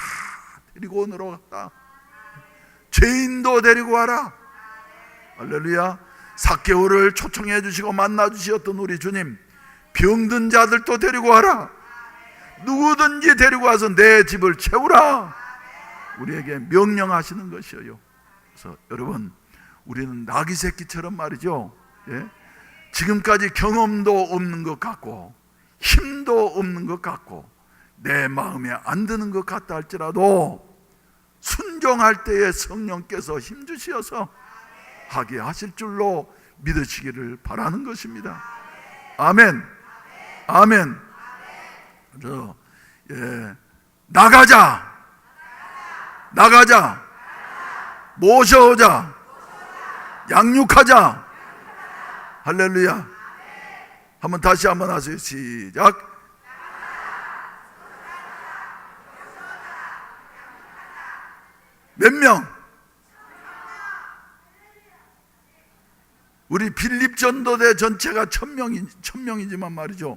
데리고 오너라 갔다. 죄인도 데리고 와라. 할렐루야. 삭개오를 초청해 주시고 만나 주시었던 우리 주님, 병든 자들도 데리고 와라. 누구든지 데리고 와서 내 집을 채우라. 우리에게 명령하시는 것이에요. 그래서 여러분, 우리는 나귀 새끼처럼 말이죠, 예? 지금까지 경험도 없는 것 같고 힘도 없는 것 같고 내 마음에 안 드는 것 같다 할지라도 순종할 때에 성령께서 힘주시어서 하게 하실 줄로 믿으시기를 바라는 것입니다. 아멘. 아멘. 그래서 나가자, 모셔오자, 양육하자. 할렐루야. 한번 다시 한번 하세요. 시작. 몇 명? 우리 필립 전도대 전체가 1000명이지만 말이죠,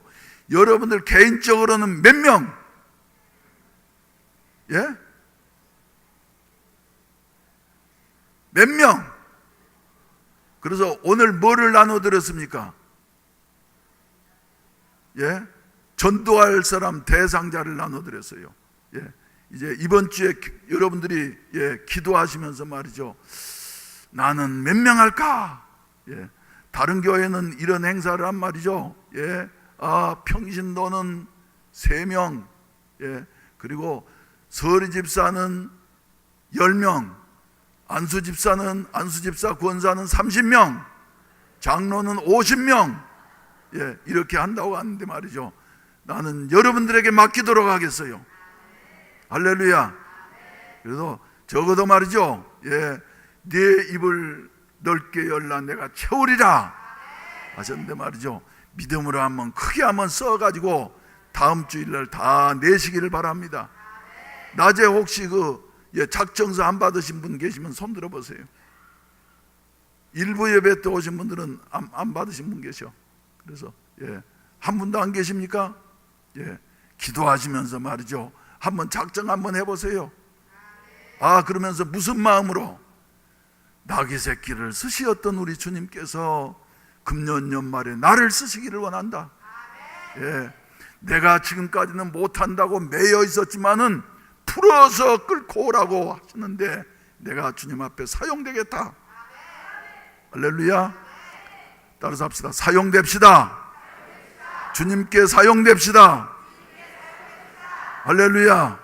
여러분들 개인적으로는 몇 명? 예? 몇 명? 그래서 오늘 뭐를 나눠드렸습니까? 예? 전도할 사람 대상자를 나눠드렸어요. 예. 이제 이번 주에 여러분들이 기도하시면서 말이죠, 나는 몇 명 할까? 예. 다른 교회는 이런 행사를 한 말이죠. 예. 평신도는 3명, 예. 그리고 서리 집사는 10명, 안수집사 권사는 30명, 장로는 50명, 예. 이렇게 한다고 하는데 말이죠, 나는 여러분들에게 맡기도록 하겠어요. 할렐루야. 그래서 적어도 말이죠, 예, 네 입을 넓게 열라 내가 채우리라 하셨는데 말이죠, 믿음으로 한번 크게 한번 써가지고 다음 주일날 다 내시기를 바랍니다. 낮에 혹시 작정서 안 받으신 분 계시면 손 들어보세요. 일부 예배 때 오신 분들은 안 받으신 분 계셔. 그래서 한 분도 안 계십니까? 기도하시면서 말이죠, 한번 작정 한번 해보세요. 그러면서 무슨 마음으로? 나귀 새끼를 쓰시었던 우리 주님께서 금년 연말에 나를 쓰시기를 원한다. 내가 지금까지는 못한다고 매여 있었지만은 풀어서 끌고 오라고 하시는데 내가 주님 앞에 사용되겠다. 할렐루야. 따라서 합시다. 사용됩시다. 주님께 사용됩시다. 할렐루야.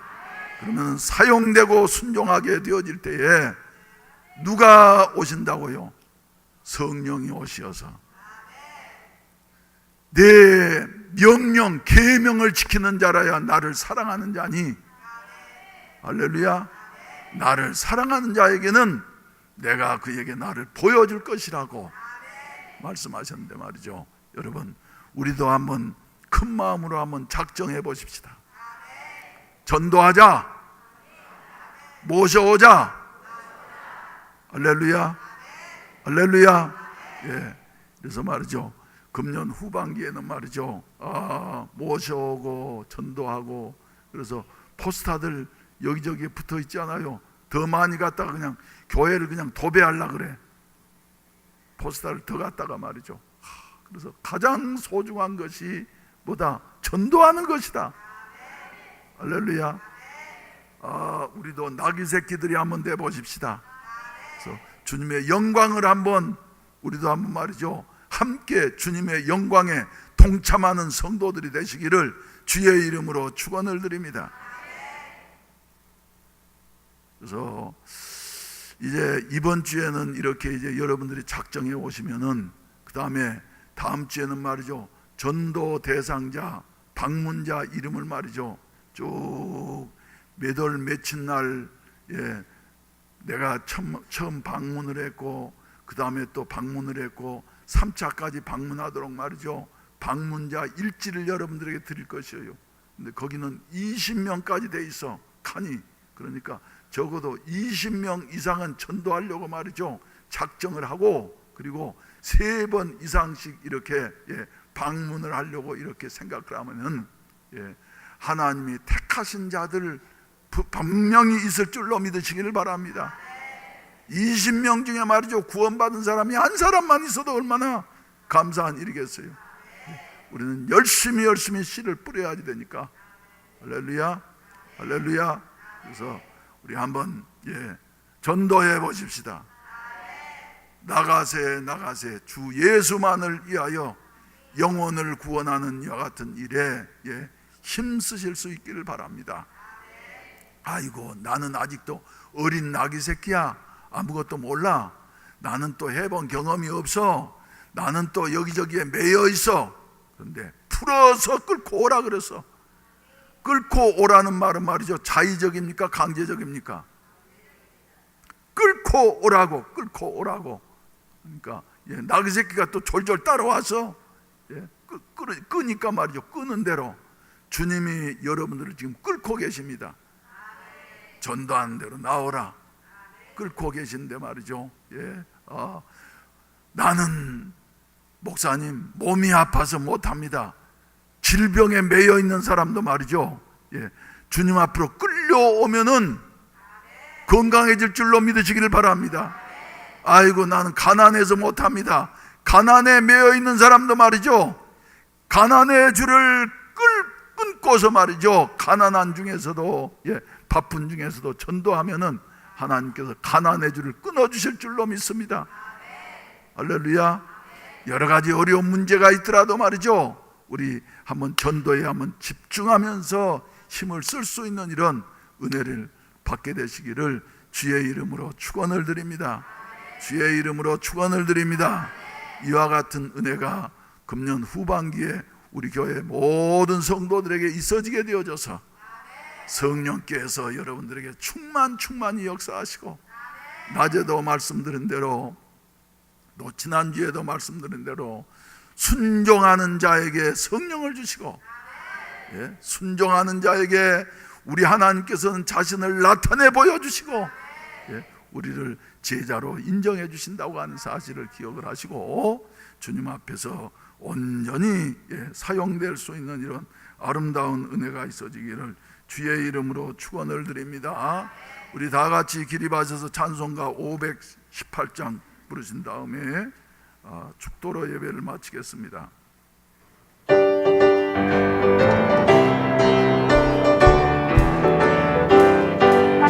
그러면 사용되고 순종하게 되어질 때에 누가 오신다고요? 성령이 오시어서 내 명령, 계명을 지키는 자라야 나를 사랑하는 자니. 할렐루야. 나를 사랑하는 자에게는 내가 그에게 나를 보여줄 것이라고 말씀하셨는데 말이죠, 여러분, 우리도 한번 큰 마음으로 한번 작정해 보십시다. 전도하자, 모셔오자. 할렐루야. 할렐루야. 그래서 말이죠, 금년 후반기에는 말이죠, 모셔오고 전도하고, 그래서 포스터들 여기저기에 붙어 있지 않아요? 더 많이 갖다가 그냥 교회를 그냥 도배하려고 그래. 포스터를 더 갖다가 말이죠. 그래서 가장 소중한 것이 뭐다? 전도하는 것이다. 할렐루야. 우리도 나귀 새끼들이 한번 돼 보십시다. 그래서 주님의 영광을 한번, 우리도 한번 말이죠, 함께 주님의 영광에 동참하는 성도들이 되시기를 주의 이름으로 축원을 드립니다. 그래서 이제 이번 주에는 이렇게 이제 여러분들이 작정해 오시면은, 그 다음에 다음 주에는 말이죠, 전도 대상자, 방문자 이름을 말이죠, 쭉 몇 월 며칠 날 내가 처음 방문을 했고, 그 다음에 또 방문을 했고, 3차까지 방문하도록 말이죠, 방문자 일지를 여러분들에게 드릴 것이에요. 근데 거기는 20명까지 돼 있어, 칸이. 그러니까 적어도 20명 이상은 전도하려고 말이죠, 작정을 하고, 그리고 3번 이상씩 이렇게 방문을 하려고 이렇게 생각을 하면은 하나님이 택하신 자들 분명히 있을 줄로 믿으시기를 바랍니다. 20명 중에 말이죠, 구원받은 사람이 한 사람만 있어도 얼마나 감사한 일이겠어요. 우리는 열심히 씨를 뿌려야지 되니까. 할렐루야, 할렐루야. 그래서 우리 한번 전도해 보십시다. 나가세 주 예수만을 위하여 영혼을 구원하는 이와 같은 일에 힘쓰실 수 있기를 바랍니다. 아이고, 나는 아직도 어린 나귀 새끼야, 아무것도 몰라, 나는 또 해본 경험이 없어, 나는 또 여기저기에 매여 있어. 그런데 풀어서 끌고 오라 그랬어. 끌고 오라는 말은 말이죠, 자의적입니까 강제적입니까? 끌고 오라고. 그러니까 나귀 새끼가 또 졸졸 따라와서 끄니까 말이죠, 끄는 대로 주님이 여러분들을 지금 끌고 계십니다. 전도하는 대로 나오라 끌고 계신데 말이죠. 나는 목사님 몸이 아파서 못합니다. 질병에 매여 있는 사람도 말이죠, 주님 앞으로 끌려오면은 건강해질 줄로 믿으시기를 바랍니다. 아이고, 나는 가난해서 못합니다. 가난에 매여 있는 사람도 말이죠, 가난의 줄을 끊고서 말이죠, 가난한 중에서도 바쁜 중에서도 전도하면은 하나님께서 가난의 줄을 끊어주실 줄로 믿습니다. 할렐루야. 여러 가지 어려운 문제가 있더라도 말이죠, 우리 한번 전도에 한번 집중하면서 힘을 쓸 수 있는 이런 은혜를 받게 되시기를 주의 이름으로 축원을 드립니다. 주의 이름으로 축원을 드립니다. 이와 같은 은혜가 금년 후반기에 우리 교회 모든 성도들에게 있어지게 되어져서 성령께서 여러분들에게 충만히 역사하시고, 낮에도 말씀드린 대로 또 지난주에도 말씀드린 대로 순종하는 자에게 성령을 주시고, 순종하는 자에게 우리 하나님께서는 자신을 나타내 보여주시고, 우리를 제자로 인정해 주신다고 하는 사실을 기억을 하시고, 주님 앞에서 온전히 사용될 수 있는 이런 아름다운 은혜가 있어지기를 주의 이름으로 축원을 드립니다. 우리 다 같이 기립하셔서 찬송가 518장 부르신 다음에 축도로 예배를 마치겠습니다.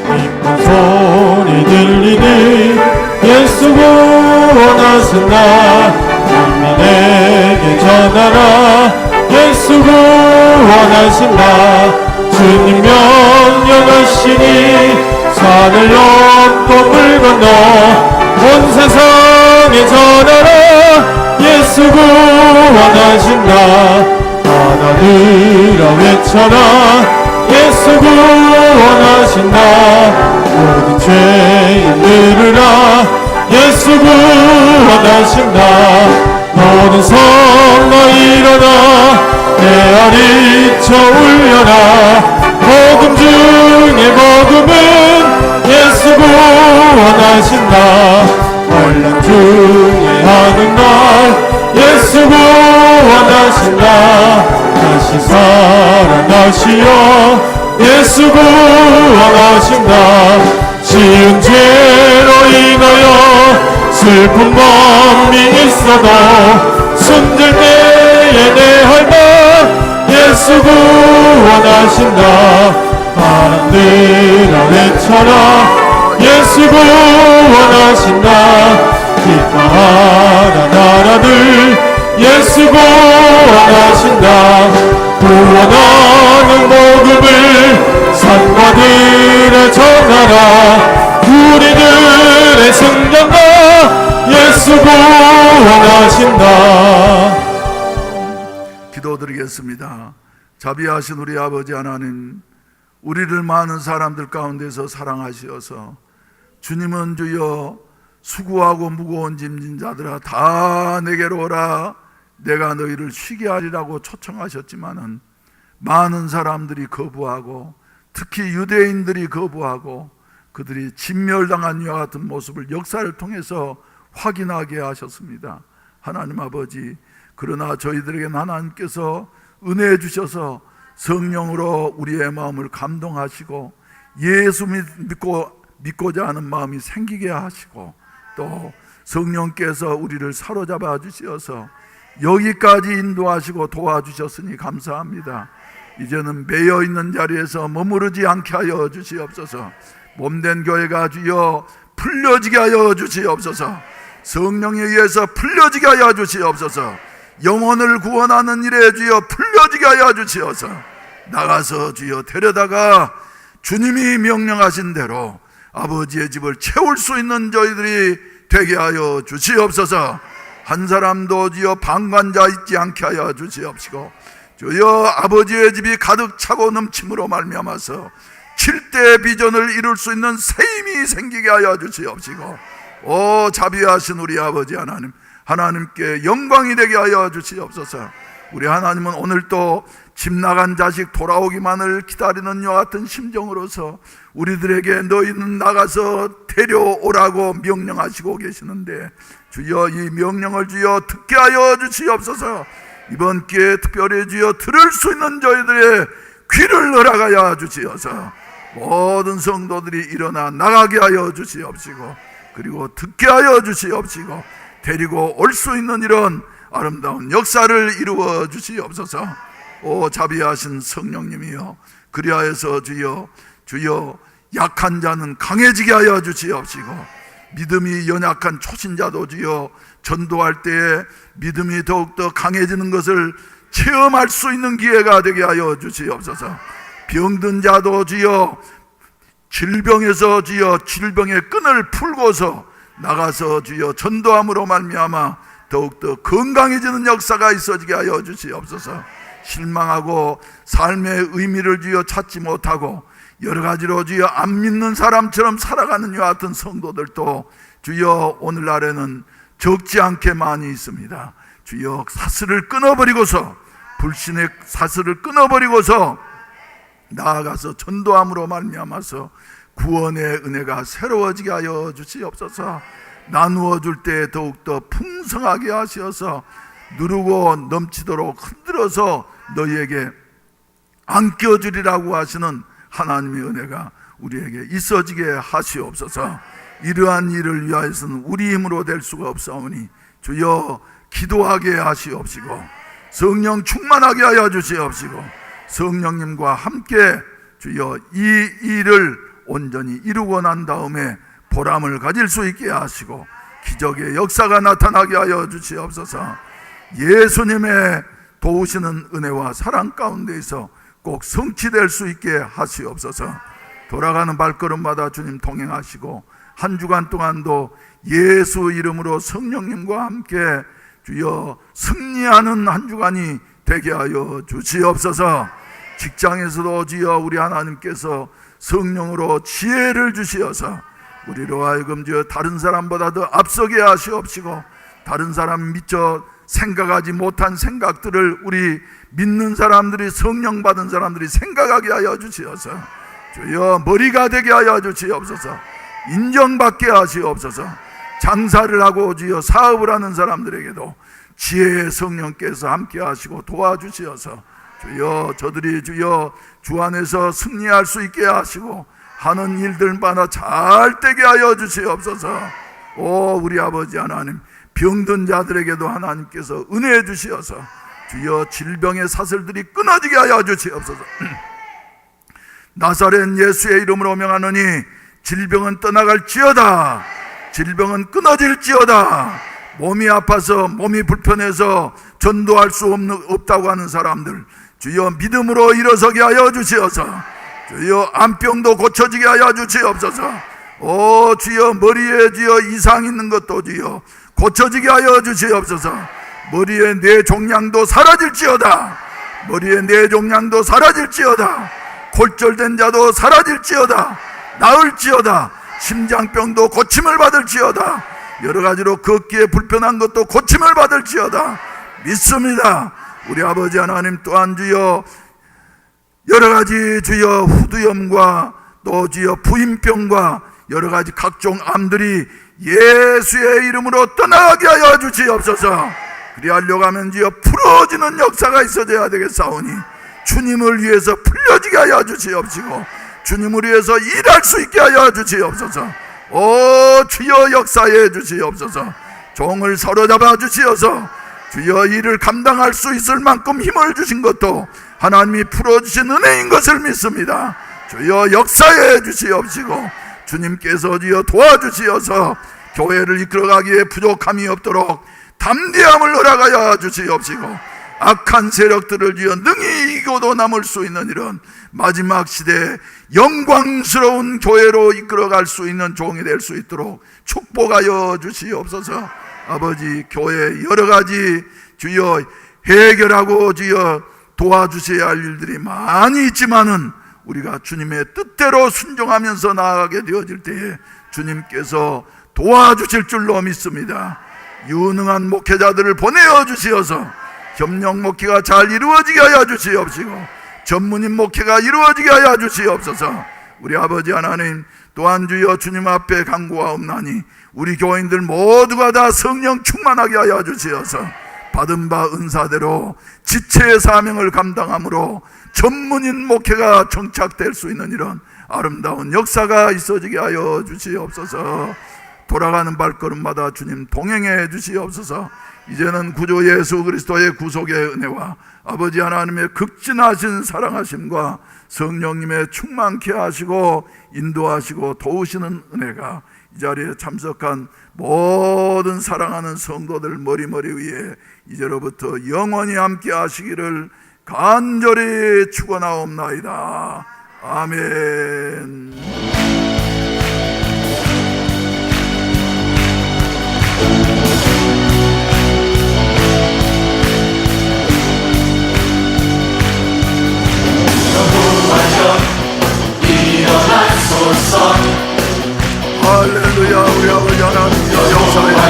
기쁜 소리 들리니 예수 구원하신다. 만민에게 전하라. 예수 구원하신다. 주님 명령하시니 산을 넘고 물 건너 온 세상에 전하라. 예수 구원하신다. 하나들아 외쳐라. 예수 구원하신다. 모든 죄인 들으라. 예수 구원하신다. 모든 성도 일어나 메아리쳐 울려라. 복음 중에 복음은 예수 구원하신다. 환난 중에 하는 날 예수 구원하신다. 다시 살아나시어 예수 구원하신다. 지은 죄로 인하여 슬픈 마음이 있어도 숨질 때에 내 할망 예수 구원하신다. 바람들아 외쳐라. 예수 구원하신다. 기뻐하라 나라들 예수 구원하신다. 구원하는 복음을 산과들에 전하라. 우리들의 승전가 예수 구원하신다. 기도드리겠습니다. 자비하신 우리 아버지 하나님, 우리를 많은 사람들 가운데서 사랑하시어서 주님은 주여 수고하고 무거운 짐진 자들아 다 내게로 오라. 내가 너희를 쉬게 하리라고 초청하셨지만은 많은 사람들이 거부하고, 특히 유대인들이 거부하고 그들이 진멸당한 이와 같은 모습을 역사를 통해서 확인하게 하셨습니다. 하나님 아버지, 그러나 저희들에게는 하나님께서 은혜 주셔서 성령으로 우리의 마음을 감동하시고 예수 믿고 믿고자 하는 마음이 생기게 하시고, 또 성령께서 우리를 사로잡아 주시어서 여기까지 인도하시고 도와주셨으니 감사합니다. 이제는 매여 있는 자리에서 머무르지 않게 하여 주시옵소서. 몸된 교회가 주여 풀려지게 하여 주시옵소서. 성령에 의해서 풀려지게 하여 주시옵소서. 영혼을 구원하는 일에 주여 풀려지게 하여 주시옵소서. 나가서 주여 데려다가 주님이 명령하신 대로 아버지의 집을 채울 수 있는 저희들이 되게 하여 주시옵소서. 한 사람도 주여 방관자 있지 않게 하여 주시옵시고, 주여 아버지의 집이 가득 차고 넘침으로 말미암아서 7대 비전을 이룰 수 있는 새 힘이 생기게 하여 주시옵시고, 오 자비하신 우리 아버지 하나님, 하나님께 영광이 되게 하여 주시옵소서. 우리 하나님은 오늘 또 집 나간 자식 돌아오기만을 기다리는 이와 같은 심정으로서 우리들에게 너희는 나가서 데려오라고 명령하시고 계시는데, 주여 이 명령을 주여 듣게 하여 주시옵소서. 이번 기회에 특별히 주여 들을 수 있는 저희들의 귀를 허락하여 주시어서 모든 성도들이 일어나 나가게 하여 주시옵시고, 그리고 듣게 하여 주시옵시고, 데리고 올 수 있는 이런 아름다운 역사를 이루어 주시옵소서. 오 자비하신 성령님이여, 그리하여서 주여 약한 자는 강해지게 하여 주시옵시고, 믿음이 연약한 초신자도 주여 전도할 때에 믿음이 더욱더 강해지는 것을 체험할 수 있는 기회가 되게 하여 주시옵소서. 병든 자도 주여 질병에서 주여 질병의 끈을 풀고서 나가서 주여 전도함으로 말미암아 더욱더 건강해지는 역사가 있어지게 하여 주시옵소서. 실망하고 삶의 의미를 주여 찾지 못하고 여러 가지로 주여 안 믿는 사람처럼 살아가는 이와 같은 성도들도 주여 오늘날에는 적지 않게 많이 있습니다. 주여 사슬을 끊어버리고서, 불신의 사슬을 끊어버리고서 나아가서 전도함으로 말미암아서 구원의 은혜가 새로워지게 하여 주시옵소서. 나누어 줄 때 더욱더 풍성하게 하시어서 누르고 넘치도록 흔들어서 너희에게 안겨주리라고 하시는 하나님의 은혜가 우리에게 있어지게 하시옵소서. 이러한 일을 위하여서는 우리 힘으로 될 수가 없사오니 주여 기도하게 하시옵시고, 성령 충만하게 하여 주시옵시고, 성령님과 함께 주여 이 일을 온전히 이루고 난 다음에 보람을 가질 수 있게 하시고 기적의 역사가 나타나게 하여 주시옵소서. 예수님의 도우시는 은혜와 사랑 가운데에서 꼭 성취될 수 있게 하시옵소서. 돌아가는 발걸음마다 주님 동행하시고 한 주간 동안도 예수 이름으로 성령님과 함께 주여 승리하는 한 주간이 되게 하여 주시옵소서. 직장에서도 주여 우리 하나님께서 성령으로 지혜를 주시어서 우리로 하여금 주여 다른 사람보다 더 앞서게 하시옵시고, 다른 사람 미처 생각하지 못한 생각들을 우리 믿는 사람들이, 성령 받은 사람들이 생각하게 하여 주시어서 주여 머리가 되게 하여 주시옵소서. 인정받게 하시옵소서. 장사를 하고 주여 사업을 하는 사람들에게도 지혜의 성령께서 함께 하시고 도와주시어서 주여 저들이 주여 주 안에서 승리할 수 있게 하시고 하는 일들마다 잘 되게 하여 주시옵소서. 오 우리 아버지 하나님, 병든 자들에게도 하나님께서 은혜해 주시어서 주여 질병의 사슬들이 끊어지게 하여 주시옵소서. 나사렛 예수의 이름으로 명하노니 질병은 떠나갈지어다. 질병은 끊어질지어다. 몸이 아파서 몸이 불편해서 전도할 수 없다고 하는 사람들 주여 믿음으로 일어서게 하여 주시옵소서. 주여 암병도 고쳐지게 하여 주시옵소서. 오 주여 머리에 주여 이상 있는 것도 주여 고쳐지게 하여 주시옵소서. 머리에 뇌종양도 사라질지어다. 머리에 뇌종양도 사라질지어다. 골절된 자도 사라질지어다. 나을지어다. 심장병도 고침을 받을지어다. 여러 가지로 걷기에 불편한 것도 고침을 받을지어다. 믿습니다. 우리 아버지 하나님 또한 주여 여러 가지 주여 후두염과 또 주여 부인병과 여러 가지 각종 암들이 예수의 이름으로 떠나게 하여 주시옵소서. 그리하려고 하면 주여 풀어지는 역사가 있어져야 되겠사오니 주님을 위해서 풀려지게 하여 주시옵시고 주님을 위해서 일할 수 있게 하여 주시옵소서. 오 주여 역사해 주시옵소서. 종을 사로잡아 주시어서 주여 일을 감당할 수 있을 만큼 힘을 주신 것도 하나님이 풀어주신 은혜인 것을 믿습니다. 주여 역사해 주시옵시고 주님께서 주여 도와주시어서 교회를 이끌어가기에 부족함이 없도록 담대함을 허락하여 주시옵시고 악한 세력들을 주여 능히 이기고도 남을 수 있는 이런 마지막 시대에 영광스러운 교회로 이끌어갈 수 있는 종이 될 수 있도록 축복하여 주시옵소서. 아버지 교회 여러가지 주여 해결하고 주여 도와주셔야 할 일들이 많이 있지만은 우리가 주님의 뜻대로 순종하면서 나아가게 되어질 때에 주님께서 도와주실 줄로 믿습니다. 유능한 목회자들을 보내어 주시어서 협력 목회가 잘 이루어지게 하여 주시옵시고 전문인 목회가 이루어지게 하여 주시옵소서. 우리 아버지 하나님 또한 주여 주님 앞에 간구하옵나니 우리 교인들 모두가 다 성령 충만하게 하여 주시어서 받은 바 은사대로 지체의 사명을 감당함으로 전문인 목회가 정착될 수 있는 이런 아름다운 역사가 있어지게 하여 주시옵소서. 돌아가는 발걸음마다 주님 동행해 주시옵소서. 이제는 구주 예수 그리스도의 구속의 은혜와 아버지 하나님의 극진하신 사랑하심과 성령님의 충만케 하시고 인도하시고 도우시는 은혜가 이 자리에 참석한 모든 사랑하는 성도들 머리머리 위에 이제로부터 영원히 함께 하시기를 간절히 축원하옵나이다. 아멘.